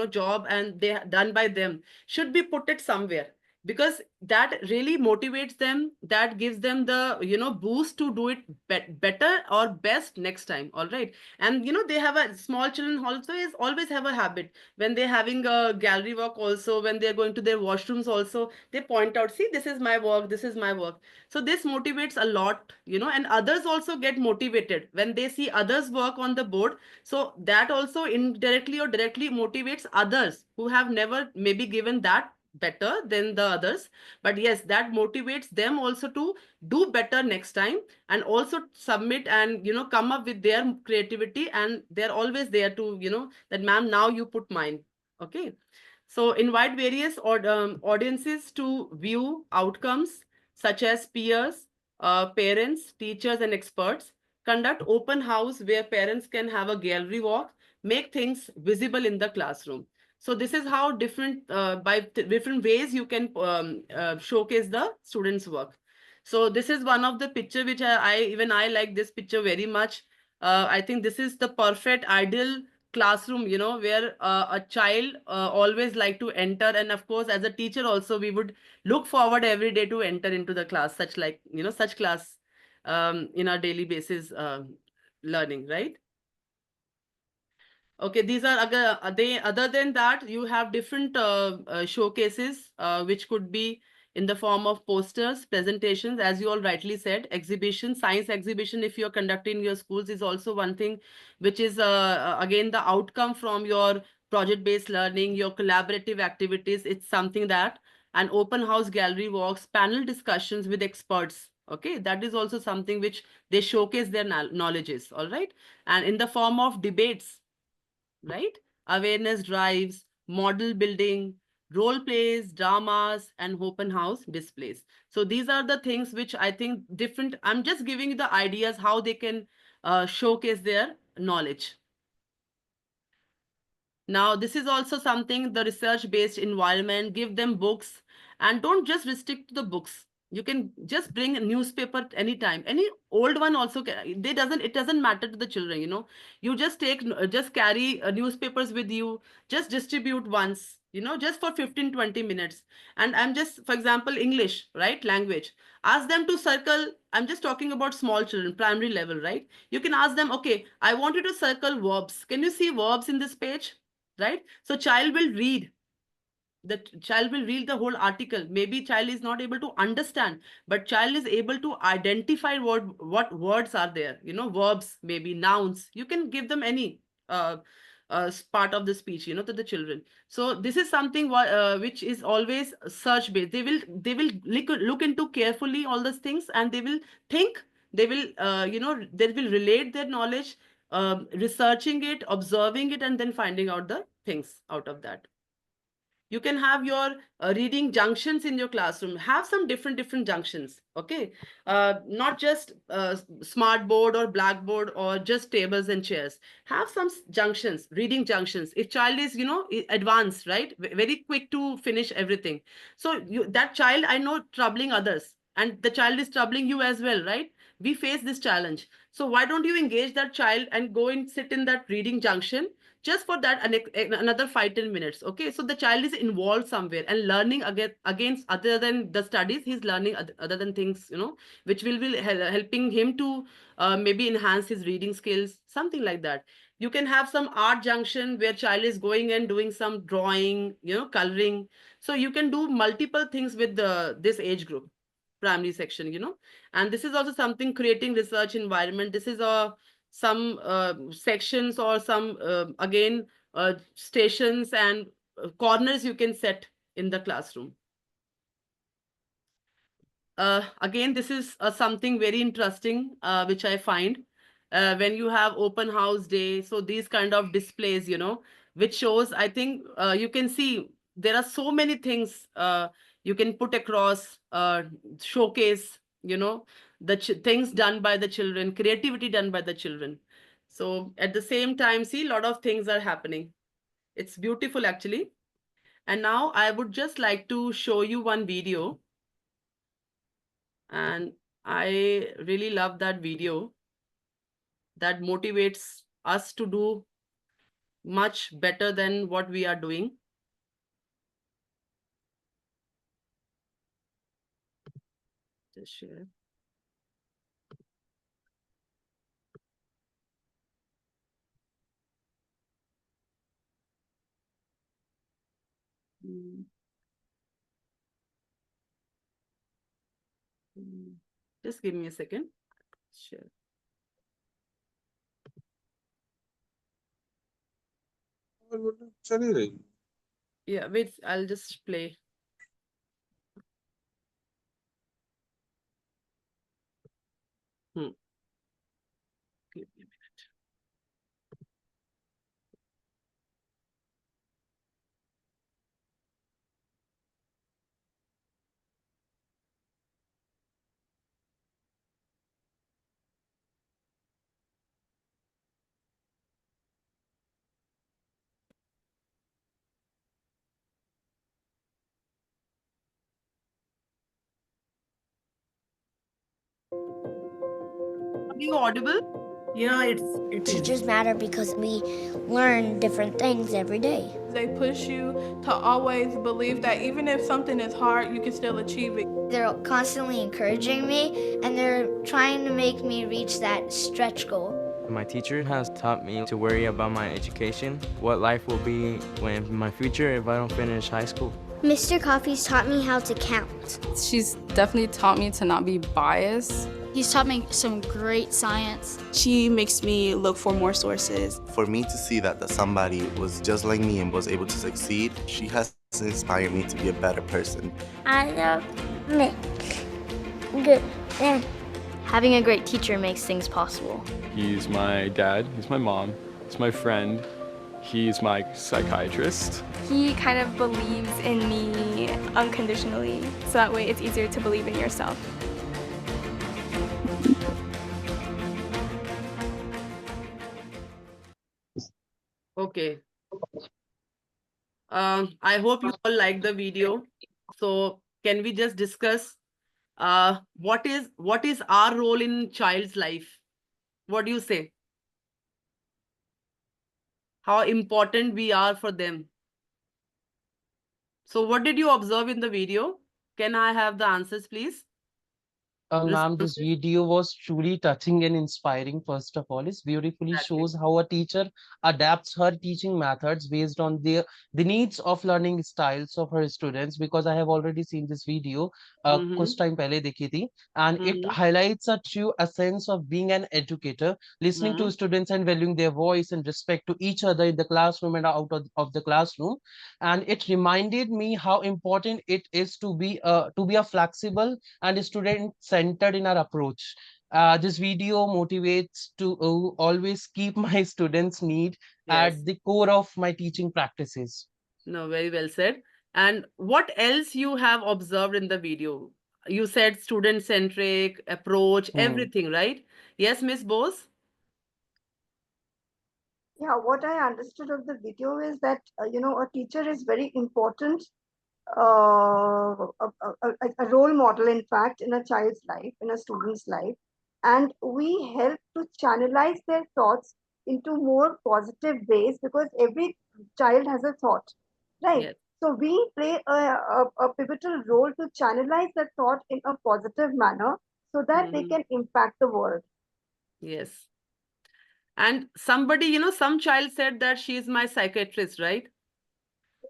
job and they done by them should be put it somewhere. because that really motivates them, that gives them the, boost to do it better or best next time. All right. And they have a small children also is always have a habit when they're having a gallery walk, also when they're going to their washrooms also, they point out, see, this is my work, this is my work. So this motivates a lot, and others also get motivated when they see others work on the board. So that also indirectly or directly motivates others who have never maybe given that better than the others. But yes, that motivates them also to do better next time, and also submit and come up with their creativity, and they're always there to that, ma'am, now you put mine. Okay. So invite various audiences to view outcomes, such as peers, parents, teachers, and experts. Conduct open house where parents can have a gallery walk, make things visible in the classroom. So this is how different ways you can showcase the students' work. So this is one of the picture which I like this picture very much. I think this is the perfect ideal classroom, where a child always like to enter. And of course, as a teacher also, we would look forward every day to enter into the class, such class in our daily basis learning, right? Okay, these are other than that, you have different showcases, which could be in the form of posters, presentations, as you all rightly said, exhibition, science exhibition, if you're conducting in your schools, is also one thing, which is again the outcome from your project-based learning, your collaborative activities. It's something that an open house gallery walks, panel discussions with experts. Okay, that is also something which they showcase their knowledges. All right, and in the form of debates, right? Awareness drives, model building, role plays, dramas, and open house displays. So these are the things which I think different. I'm just giving you the ideas how they can showcase their knowledge. Now, this is also something, the research-based environment, give them books, and don't just restrict to the books. You can just bring a newspaper anytime. Any old one also can, it doesn't matter to the children, You just just carry newspapers with you, just distribute once, just for 15-20 minutes. And I'm just, for example, English, right? Language. Ask them to circle. I'm just talking about small children, primary level, right? You can ask them, okay, I want you to circle verbs. Can you see verbs in this page? Right? So child will read. The child will read the whole article. Maybe child is not able to understand, but child is able to identify what words are there. Verbs, maybe nouns. You can give them any part of the speech, to the children. So this is something which is always search based. They will look into carefully all those things, and they will think. They will they will relate their knowledge, researching it, observing it, and then finding out the things out of that. You can have your reading junctions in your classroom. Have some different junctions. Okay, not just smart board or blackboard or just tables and chairs. Have some junctions, reading junctions. If child is advanced, right, very quick to finish everything, so that child, I know, troubling others, and the child is troubling you as well, right? We face this challenge. So why don't you engage that child and go and sit in that reading junction just for that another 5-10 minutes? Okay, so the child is involved somewhere and learning against other than the studies. He's learning other than things, which will be helping him to maybe enhance his reading skills, something like that. You can have some art junction where child is going and doing some drawing, coloring. So you can do multiple things with this age group, primary section, and this is also something, creating research environment. This is some sections or some again stations and corners you can set in the classroom. Again, this is something very interesting which I find when you have open house day. So these kind of displays, which shows, I think you can see there are so many things you can put across, showcase, the things done by the children, creativity done by the children. So at the same time, see, a lot of things are happening. It's beautiful, actually. And now I would just like to show you one video. And I really love that video that motivates us to do much better than what we are doing. Just share. Mm. Just give me a second. Sure. Yeah, wait, I'll just play. Give me a minute. Are you audible? Yeah, it is. Teachers matter because we learn different things every day. They push you to always believe that even if something is hard, you can still achieve it. They're constantly encouraging me and they're trying to make me reach that stretch goal. My teacher has taught me to worry about my education, what life will be when my future if I don't finish high school. Mr. Coffee's taught me how to count. She's definitely taught me to not be biased. He's taught me some great science. She makes me look for more sources. For me to see that somebody was just like me and was able to succeed, she has inspired me to be a better person. I love me. Good. Yeah. Having a great teacher makes things possible. He's my dad, he's my mom, he's my friend, he's my psychiatrist. He kind of believes in me unconditionally, so that way it's easier to believe in yourself. Okay. I hope you all like the video. So can we just discuss what is our role in child's life? What do you say? How important we are for them? So what did you observe in the video? Can I have the answers, please? Ma'am, this video was truly touching and inspiring. First of all, it beautifully shows how a teacher adapts her teaching methods based on the needs of learning styles of her students. Because I have already seen this video कुछ time पहले देखी थी, and it highlights a true essence of being an educator, listening to students and valuing their voice and respect to each other in the classroom and out of the classroom. And it reminded me how important it is to be a flexible and student-centered in our approach. This video motivates to always keep my students' need at the core of my teaching practices. No, very well said. And what else you have observed in the video? You said student-centric approach, everything, right? Yes, Miss Bose? Yeah, what I understood of the video is that, a teacher is very important, a role model, in fact, in a child's life, in a student's life. And we help to channelize their thoughts into more positive ways because every child has a thought, right? Yes. So we play a pivotal role to channelize that thought in a positive manner so that they can impact the world. Yes. And somebody, some child said that she is my psychiatrist, right?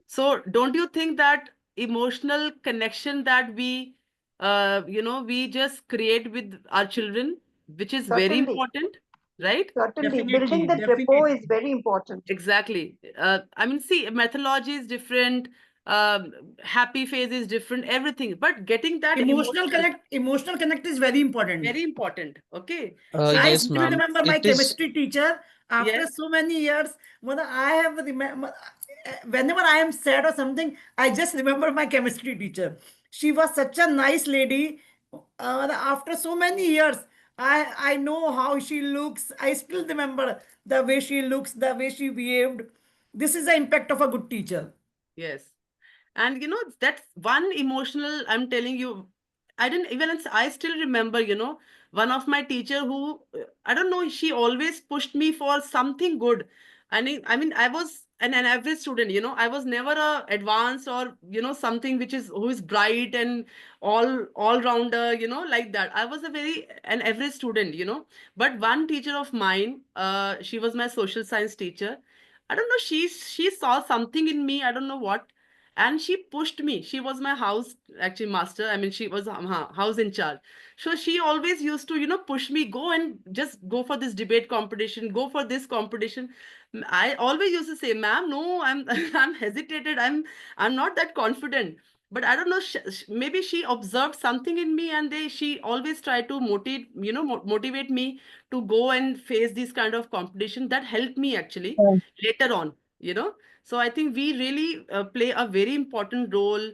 So don't you think that emotional connection that we, we just create with our children, which is very important, right? Certainly, building that rapport is very important. Exactly. I mean, see, methodology is different, happy phase is different, everything. But getting that emotional connect is very important. Very important. Okay. I still remember my chemistry teacher. After so many years, I have whenever I am sad or something, I just remember my chemistry teacher. She was such a nice lady. After so many years, I know how she looks. I still remember the way she looks, the way she behaved. This is the impact of a good teacher. Yes. And that's one emotional, I'm telling you, I still remember, one of my teacher who, I don't know, she always pushed me for something good. I mean, I was an average student, you know. I was never a advanced or, you know, something which is who is bright and all rounder, you know, like that. I was an average student, you know. But one teacher of mine, she was my social science teacher. I don't know, she saw something in me, I don't know what, and she pushed me. She was my house actually master. I mean, she was house in charge. So she always used to, you know, push me, go and just go for this debate competition, go for this competition. I always used to say, ma'am, no, I'm I'm hesitated. I'm not that confident. But I don't know, maybe she observed something in me, and she always tried to motivate, you know, motivate me to go and face this kind of competition. That helped me actually later on, you know. So I think we really play a very important role,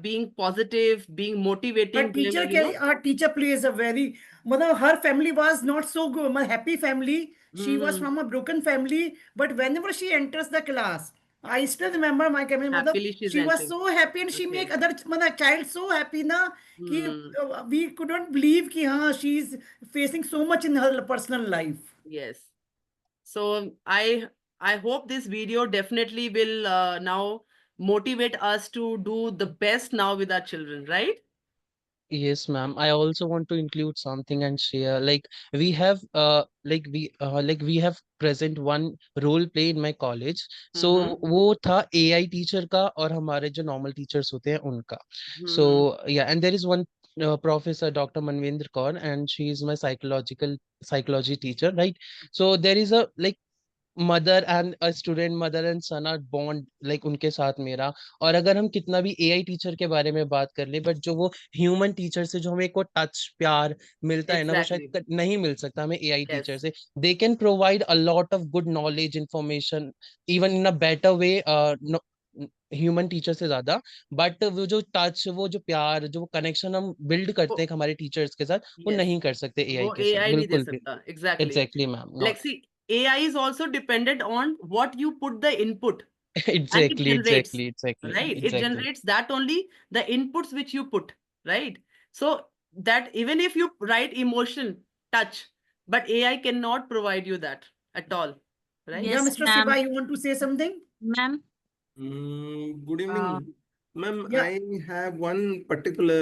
being positive, being motivating But them, you know. our teacher plays a very, her family was not so good. My happy family. She was from a broken family, but whenever she enters the class, I still remember my Happily she's she was entering. so happy, and she make other child so happy na कि we couldn't believe कि हाँ, she's facing so much in her personal life. Yes. So I hope this video definitely will now motivate us to do the best now with our children, right? Yes, ma'am. I also want to include something and share. Like we have present one role play in my college. So वो था AI teacher का और हमारे जो normal teachers होते हैं उनका. So yeah, and there is one professor, Dr. Manvendra Kaur, and she is my psychology teacher, right? So there is a like mother and student, mother and son are bond like उनके साथ मेरा। और अगर हम कितना भी AI teacher के बारे में बात कर ले, बट जो वो ह्यूमन टीचर से जो हमें को टच प्यार मिलता है ना, वो शायद नहीं मिल सकता हमें एआई टीचर से। They can provide a lot of good knowledge, information, even in a better way human teacher से ज्यादा। बट वो जो टच, वो जो प्यार, जो कनेक्शन हम बिल्ड करते हैं हमारे टीचर्स के साथ, वो नहीं कर सकते एआई के साथ। बिल्कुल भी। Exactly ma'am. Like see, AI is also dependent on what you put the input. Exactly, and it generates, exactly. Right? It generates that only the inputs which you put, right? So that even if you write emotion, touch, but AI cannot provide you that at all, right? Yeah, Mr. Siba, you want to say something? Ma'am. Good evening. Ma'am, I have one particular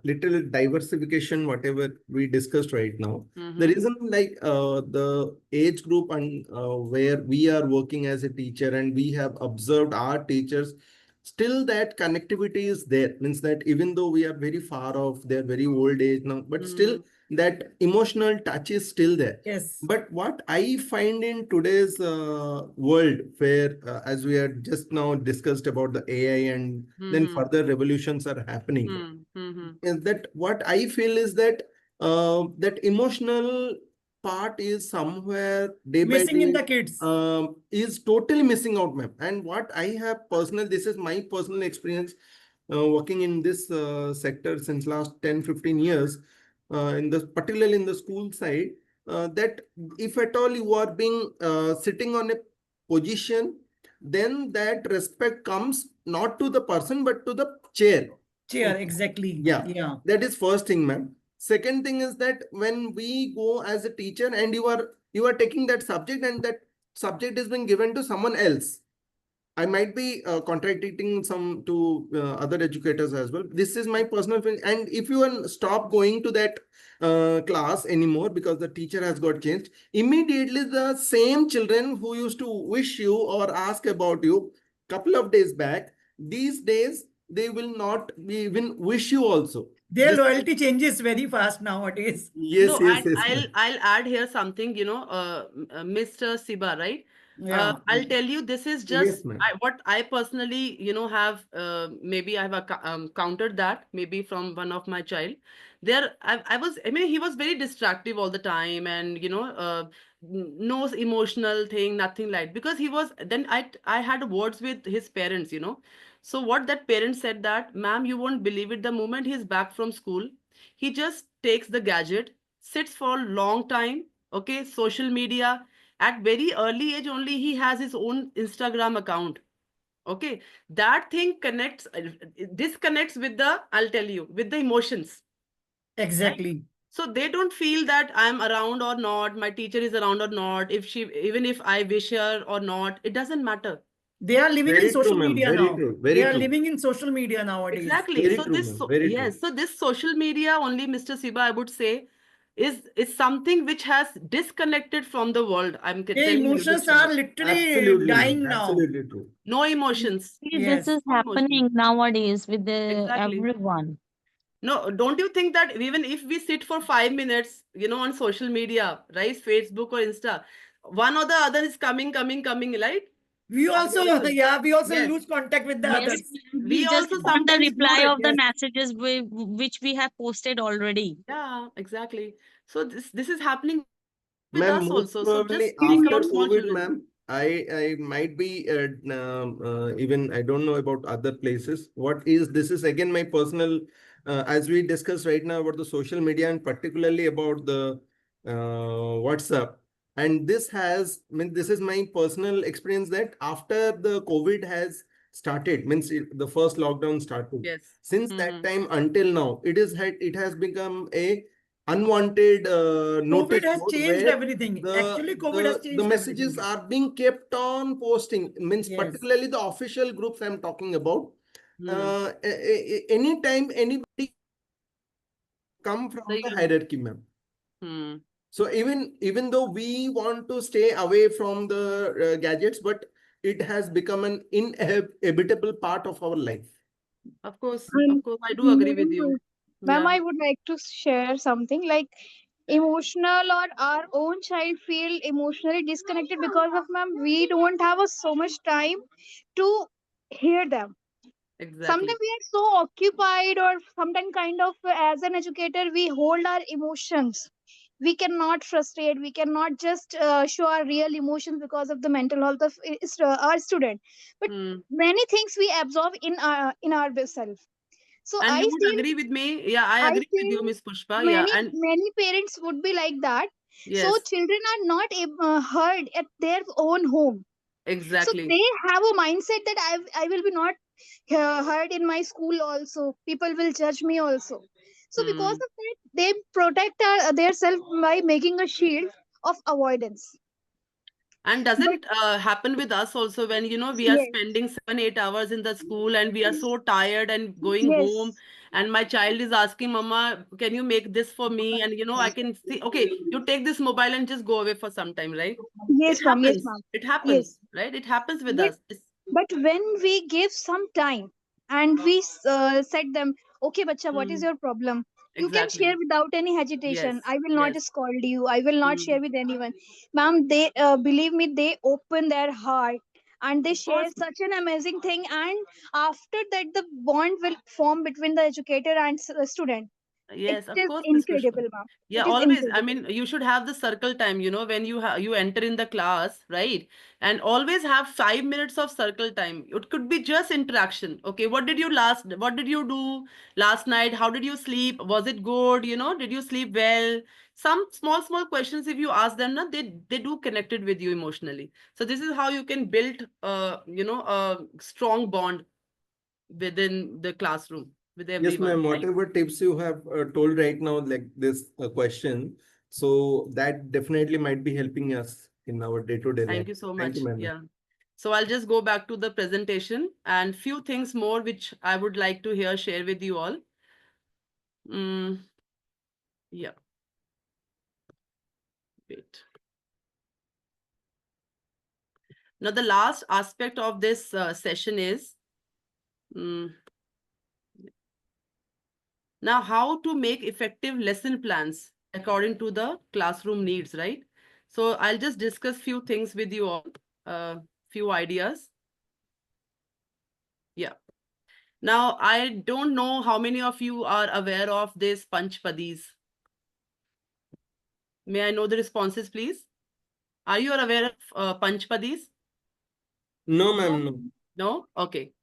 little diversification, whatever we discussed right now. The reason like the age group and where we are working as a teacher and we have observed our teachers, still that connectivity is there. Means that even though we are very far off, they're very old age now, but still that emotional touch is still there. Yes. But what I find in today's world, where as we had just now discussed about the AI and then further revolutions are happening, is that what I feel is that that emotional part is somewhere day missing by day in the kids. Is totally missing out, ma'am. And what I have personal, this is my personal experience working in this sector since last 10-15 years. Particularly in the school side, that if at all you are being sitting on a position, then that respect comes not to the person but to the chair. Exactly. Yeah. That is first thing, ma'am. Second thing is that when we go as a teacher and you are taking that subject and that subject is being given to someone else, I might be contradicting some to other educators as well. This is my personal feeling. And if you stop going to that class anymore because the teacher has got changed, immediately the same children who used to wish you or ask about you couple of days back, these days they will not even wish you also. Their loyalty changes very fast nowadays. Yes, no, yes. I'll add here something, you know, Mr. Siba, right? Yeah. I'll tell you, this is just Yes, what I personally, you know, have maybe I have countered that maybe from one of my child. I mean, he was very distractive all the time, and you know, no emotional thing, nothing like, because he was, then I had words with his parents, you know. So what that parent said that, ma'am, you won't believe it, the moment he's back from school, he just takes the gadget, sits for a long time, okay, social media. At very early age only, he has his own Instagram account. Okay, that thing disconnects with the, I'll tell you, with the emotions. Exactly. Right? So they don't feel that I'm around or not, my teacher is around or not, even if I wish her or not, it doesn't matter. They are living in Very true, social ma'am. media Very now. true. They Very are true. living in social media nowadays. Exactly. Very So true, this, ma'am. Very yes, true. so this social media only, Mr. Siba, I would say, is something which has disconnected from the world. I'm The telling you emotions this, are Siba. literally Absolutely, ma'am. dying now. Absolutely true. No emotions. See, this Yes. is No emotions. happening nowadays with the Exactly. everyone. No, don't you think that even if we sit for 5 minutes, on social media, right, Facebook or Insta, one or the other is coming, right? We also, yeah, we also Yes. lose contact with the Yes, others. We just also want the sometimes do reply it. of the Yes. messages which we have posted already. Yeah, exactly. So this is happening with Ma'am, us most also. So probably just think after about small COVID, children. ma'am, I might be even I don't know about other places. This is again my personal as we discuss right now about the social media and particularly about the WhatsApp. And this this is my personal experience that after the COVID has started, the first lockdown started. Yes. Since that time until now, it has become a unwanted notice COVID has board changed where everything. Actually, COVID has the changed messages everything. are being kept on posting. Yes. Particularly the official groups I'm talking about. Hmm. Anytime anybody come from the hierarchy, ma'am. Hmm. So even though we want to stay away from the gadgets, but it has become an inevitable part of our life. Of course, Um, I do agree with you. Ma'am, Yeah. I would like to share something like emotional or our own child feel emotionally disconnected because of ma'am we don't have so much time to hear them. Exactly. Sometimes we are so occupied or sometimes kind of as an educator we hold our emotions. We cannot frustrate, we cannot just show our real emotions because of the mental health of our student, but Hmm. many things we absorb in ourselves. So And I you would feel agree with me? Yeah, I agree with you, Miss Pushpa. Yeah, and many parents would be like that. So yes, children are not heard at their own home. So exactly. they have a mindset that I will be not heard in my school also. People will judge me also. So because Hmm. of that, they protect their self by making a shield of avoidance. And does But it happen with us also when, we are yes, spending 7, 8 hours in the school and we are so tired and going home yes, and my child is asking, Mama, can you make this for me? And, I can see, okay, you take this mobile and just go away for some time, right? It yes, ma'am, yes, happens. ma'am, It happens, yes. right? It happens with But us. but when we give some time and we said them, okay, bacha, what is your problem? You can Exactly. share without any Yes. hesitation. I will not Yes. scold you. I will not share with anyone. Ma'am, they believe me, they open their heart and they Of share course. such an amazing thing. And after that, the bond will form between the educator and student. It Yes, of is course, Miss Pushpa. incredible, ma'am. Yeah, It is always. I incredible. mean, you should have the circle time, when you enter in the class, right? And always have 5 minutes of circle time. It could be just interaction. Okay, what did you do last night? How did you sleep? Was it good? Did you sleep well? Some small questions, if you ask them, na, they do connected with you emotionally. So this is how you can build a strong bond within the classroom with Yes, everyone, ma'am. right? Whatever tips you have told right now, like this question, so that definitely might be helping us in our day-to-day life. Thank you so Thank you, much. ma'am. Yeah. So I'll just go back to the presentation and few things more which I would like to share with you all. Yeah. Wait. Now the last aspect of this session is now how to make effective lesson plans according to the classroom needs, right? So I'll just discuss few things with you all, few ideas. Yeah. Now, I don't know how many of you are aware of this Panchpadis. May I know the responses, please? Are you aware of Panchpadis? No, ma'am, no. No? Okay.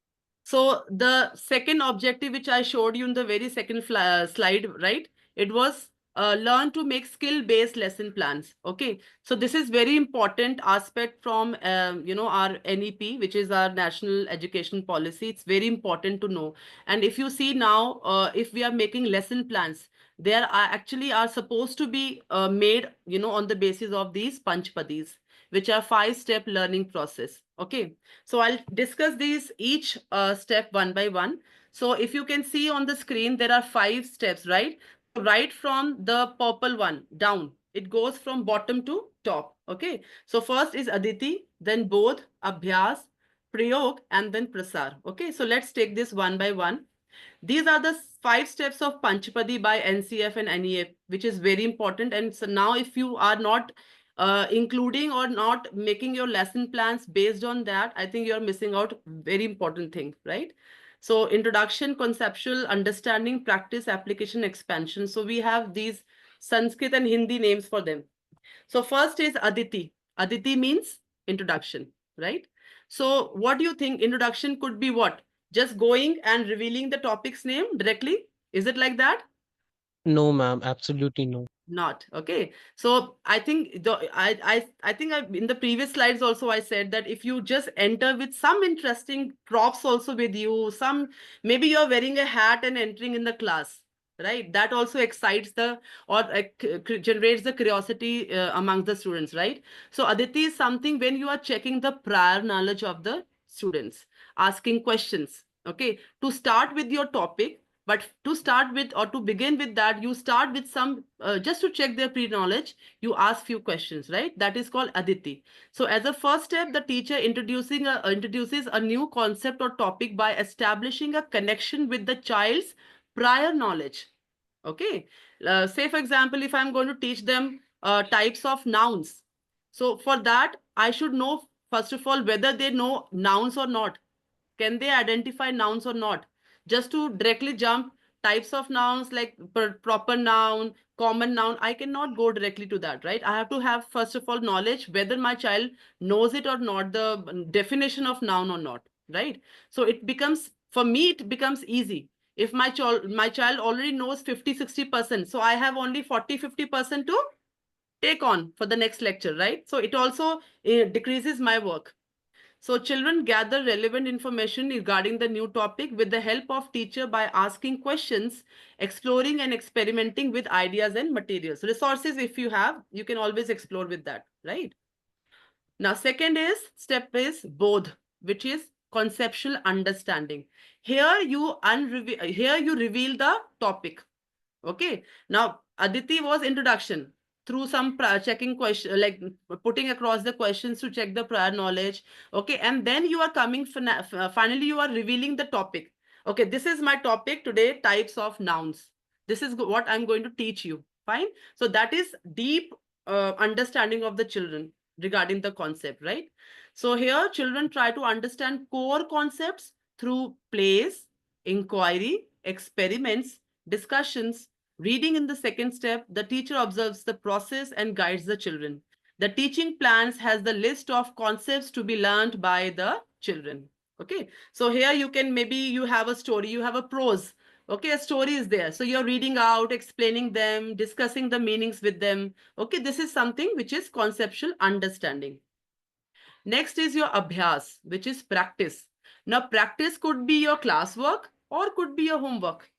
So the second objective, which I showed you in the very second slide, right? It was learn to make skill-based lesson plans. Okay. So this is very important aspect from, our NEP, which is our National Education Policy. It's very important to know. And if you see now, if we are making lesson plans, they are actually are supposed to be made, on the basis of these Panchpadis, which are 5-step learning process. Okay, so I'll discuss these each step one by one. So if you can see on the screen, there are 5 steps, right? Right from the purple one down, it goes from bottom to top. Okay, so first is Aditi, then Bodh, Abhyas, Prayog, and then Prasar. Okay, so let's take this one by one. These are the 5 steps of Panchpadi by NCF and NEF, which is very important. And so now if you are not including or not making your lesson plans based on that, I think you're missing out very important thing, right? So introduction, conceptual understanding, practice, application, expansion. So we have these Sanskrit and Hindi names for them. So first is Aditi. Aditi means introduction, right? So what do you think introduction could be? What? Just going and revealing the topic's name directly? Is it like that? No, ma'am, absolutely no. Not. Okay. So I think in the previous slides also I said that if you just enter with some interesting props also with you, maybe you're wearing a hat and entering in the class, right? That also excites generates the curiosity among the students, right? So Aditi is something when you are checking the prior knowledge of the students, asking questions, okay, to start with your topic. But to start with or to begin with that, you start with some, just to check their pre-knowledge, you ask few questions, right? That is called Aditi. So as a first step, the teacher introduces a new concept or topic by establishing a connection with the child's prior knowledge. Okay. Say, for example, if I'm going to teach them types of nouns. So for that, I should know, first of all, whether they know nouns or not. Can they identify nouns or not? Just to directly jump types of nouns like proper noun, common noun, I cannot go directly to that, right? I have to have, first of all, knowledge whether my child knows it or not, the definition of noun or not, right? So it becomes, for me, it becomes easy. If my child already knows 50-60%, so I have only 40-50% to take on for the next lecture, right? So it also decreases my work. So children gather relevant information regarding the new topic with the help of teacher by asking questions, exploring and experimenting with ideas and materials. Resources, if you have, you can always explore with that, right? Now, second step is Bodh, which is conceptual understanding. Here you reveal the topic. Okay. Now, Aditi was introduction. Through some checking question, like putting across the questions to check the prior knowledge. Okay. And then you are coming, finally, you are revealing the topic. Okay. This is my topic today, types of nouns. This is what I'm going to teach you. Fine. So that is deep understanding of the children regarding the concept, right? So here children try to understand core concepts through plays, inquiry, experiments, discussions. Reading in the second step, the teacher observes the process and guides the children. The teaching plans has the list of concepts to be learned by the children. Okay, so here you can, maybe you have a story, you have a prose. Okay, a story is there. So you're reading out, explaining them, discussing the meanings with them. Okay, this is something which is conceptual understanding. Next is your abhyas, which is practice. Now, practice could be your classwork or could be your homework.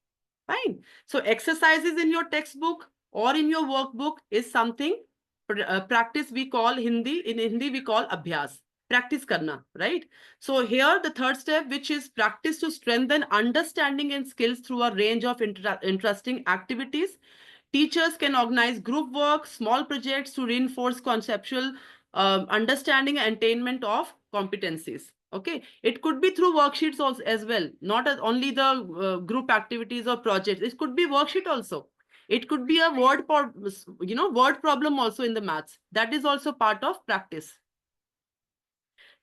Fine. So exercises in your textbook or in your workbook is something practice we call Hindi. In Hindi, we call abhyas. Practice karna, right? So here the third step, which is practice to strengthen understanding and skills through a range of interesting activities. Teachers can organize group work, small projects to reinforce conceptual understanding and attainment of competencies. Okay, it could be through worksheets also as well, not as only the group activities or projects. It could be worksheet also. It could be a word problem also in the maths. That is also part of practice.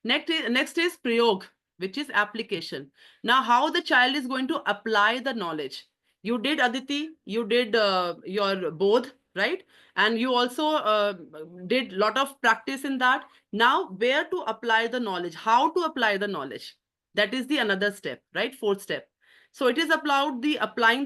Next is Prayog, which is application. Now, how the child is going to apply the knowledge. You did Aditi, you did your Bodh, right? And you also did a lot of practice in that. Now, where to apply the knowledge, how to apply the knowledge. That is the another step, right? Fourth step. So it is applying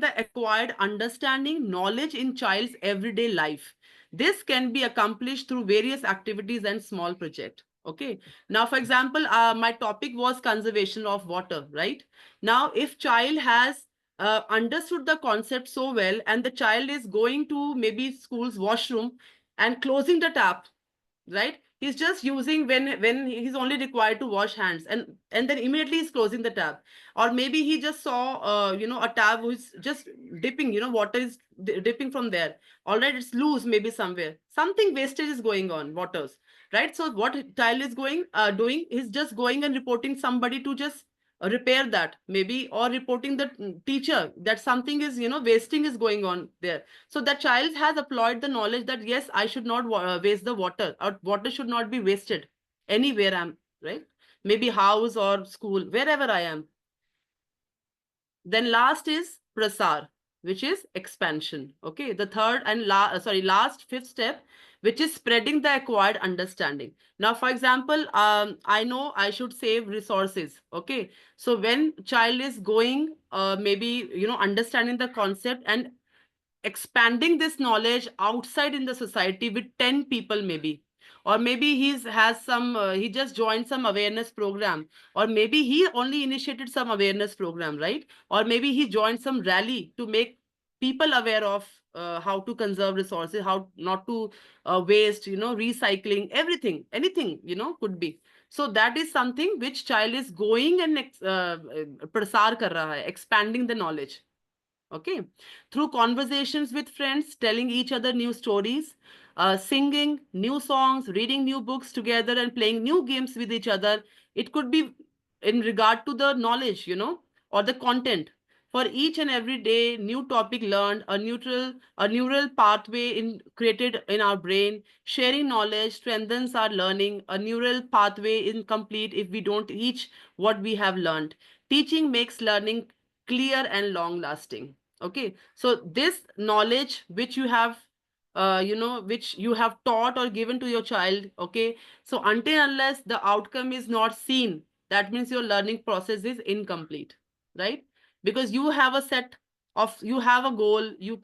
the acquired understanding, knowledge in child's everyday life. This can be accomplished through various activities and small projects. Okay. Now, for example, my topic was conservation of water, right? Now, if child has understood the concept so well, and the child is going to maybe school's washroom and closing the tap, right? He's just using when he's only required to wash hands, and then immediately he's closing the tap. Or maybe he just saw a tap who's just dipping, water is dipping from there. All right, it's loose maybe somewhere. Something wastage is going on, waters, right? So what child is doing is just going and reporting somebody to just repair that, maybe, or reporting the teacher that something is wasting is going on there. So the child has applied the knowledge that yes, I should not waste the water, or water should not be wasted anywhere I'm, right? Maybe house or school, wherever I am. Then last is prasar, which is expansion. Okay, the third and last fifth step, which is spreading the acquired understanding. Now, for example, I know I should save resources. Okay, so when child is going, maybe understanding the concept and expanding this knowledge outside in the society with 10 people maybe, or maybe he just joined some awareness program, or maybe he only initiated some awareness program, right? Or maybe he joined some rally to make people aware of how to conserve resources, how not to waste, recycling, everything, anything, could be. So that is something which child is going and prasar kar raha hai, expanding the knowledge. Okay, through conversations with friends, telling each other new stories, singing new songs, reading new books together, and playing new games with each other. It could be in regard to the knowledge, or the content. For each and every day, new topic learned, a neural pathway created in our brain. Sharing knowledge strengthens our learning. A neural pathway incomplete if we don't teach what we have learned. Teaching makes learning clear and long lasting. Okay, so this knowledge which you have which you have taught or given to your child, okay, so until unless the outcome is not seen, that means your learning process is incomplete, right? Because you have you have a goal, you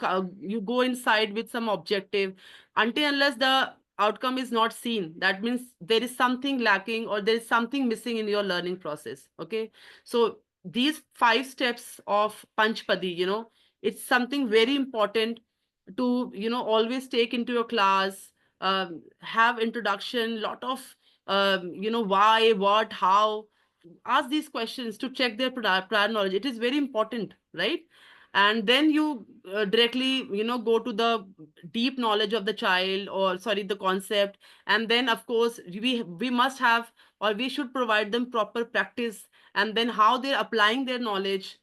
go inside with some objective. Until unless the outcome is not seen, that means there is something lacking, or there is something missing in your learning process. Okay, so these 5 steps of Panchpadi, it's something very important to always take into your class. Have introduction, lot of why, what, how. Ask these questions to check their prior knowledge. It is very important, right? And then you directly go to the deep knowledge of the child, or sorry, the concept. And then of course we must have, or we should provide them proper practice, and then how they're applying their knowledge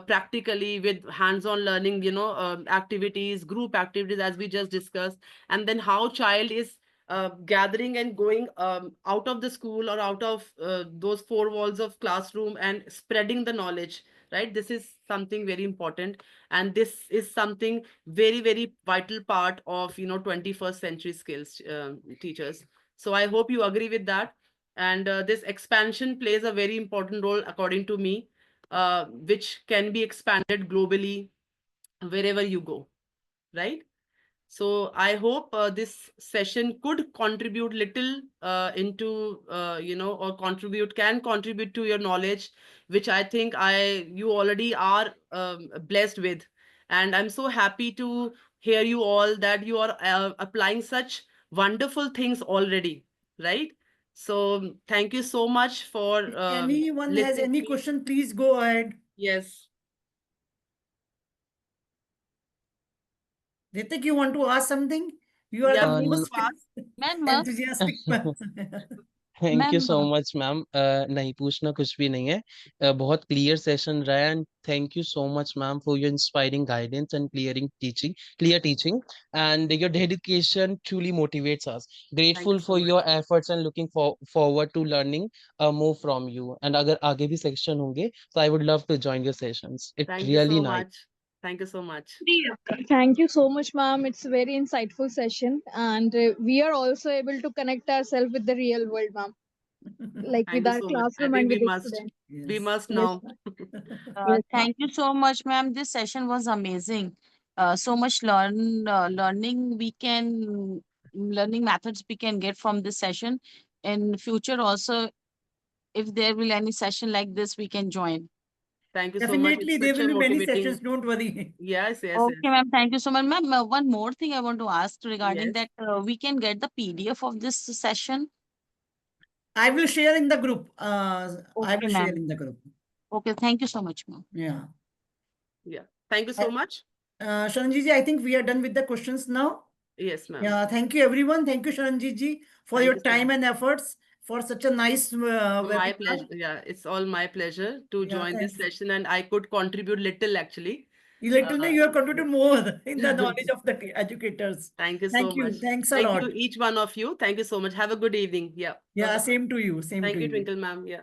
practically with hands-on learning, activities, group activities, as we just discussed. And then how child is gathering and going out of the school, or out of those 4 walls of classroom, and spreading the knowledge, right? This is something very important, and this is something very, very vital part of 21st century skills, teachers. So I hope you agree with that. And this expansion plays a very important role according to me, which can be expanded globally wherever you go, right? So I hope this session could contribute little into, or can contribute to your knowledge, which I think you already are blessed with. And I'm so happy to hear you all that you are applying such wonderful things already, right? So thank you so much for Anyone has listening any to me. question, please go ahead. Yes. Ritik, you want to ask something? You are Yeah, the please most ask. enthusiastic person. Thank you so much ma'am. नहीं पूछना कुछ भी नहीं है। बहुत clear session रहा है, and thank you so much ma'am for your inspiring guidance and clear teaching and your dedication truly motivates us. Grateful for your efforts and looking forward to learning more from you. And अगर आगे भी section होंगे so I would love to join your sessions. It's Thank you really so nice. much. Thank you so much. Thank you so much, ma'am. It's a very insightful session, and we are also able to connect ourselves with the real world, ma'am. Like Thank with you our so much. I classroom think and we with the must. students. We must Yes, now. ma'am. Yes, ma'am. Thank you so much, ma'am. This session was amazing. So much learning methods we can get from this session. In future also, if there will any session like this, we can join. Thank you so much. Definitely, It's there such a will be many motivating. sessions. Don't worry. Yes, yes, Okay, yes. ma'am. Thank you so much, ma'am. One more thing I want to ask regarding Yes. that we can get the PDF of this session. I will share in the group. I Okay, will share ma'am. in the group. Okay, thank you so much, ma'am. Yeah. Yeah. Thank you so much. Sharanji ji, I think we are done with the questions now. Yes, ma'am. Yeah, thank you everyone. Thank you, Sharanji ji, for Thank your you so time much. and efforts for such a nice My webinar. pleasure. Yeah, it's all my pleasure to Yeah, join this thanks. session, and I could contribute little actually. Literally, you have contributed more in the knowledge of the educators. Thank you so Thank you. much. Thanks a Thank lot. you, each one of you. Thank you so much. Have a good evening. Yeah. Yeah, Bye-bye. same to you. Same Thank to you, you. Twinkle ma'am. Yeah.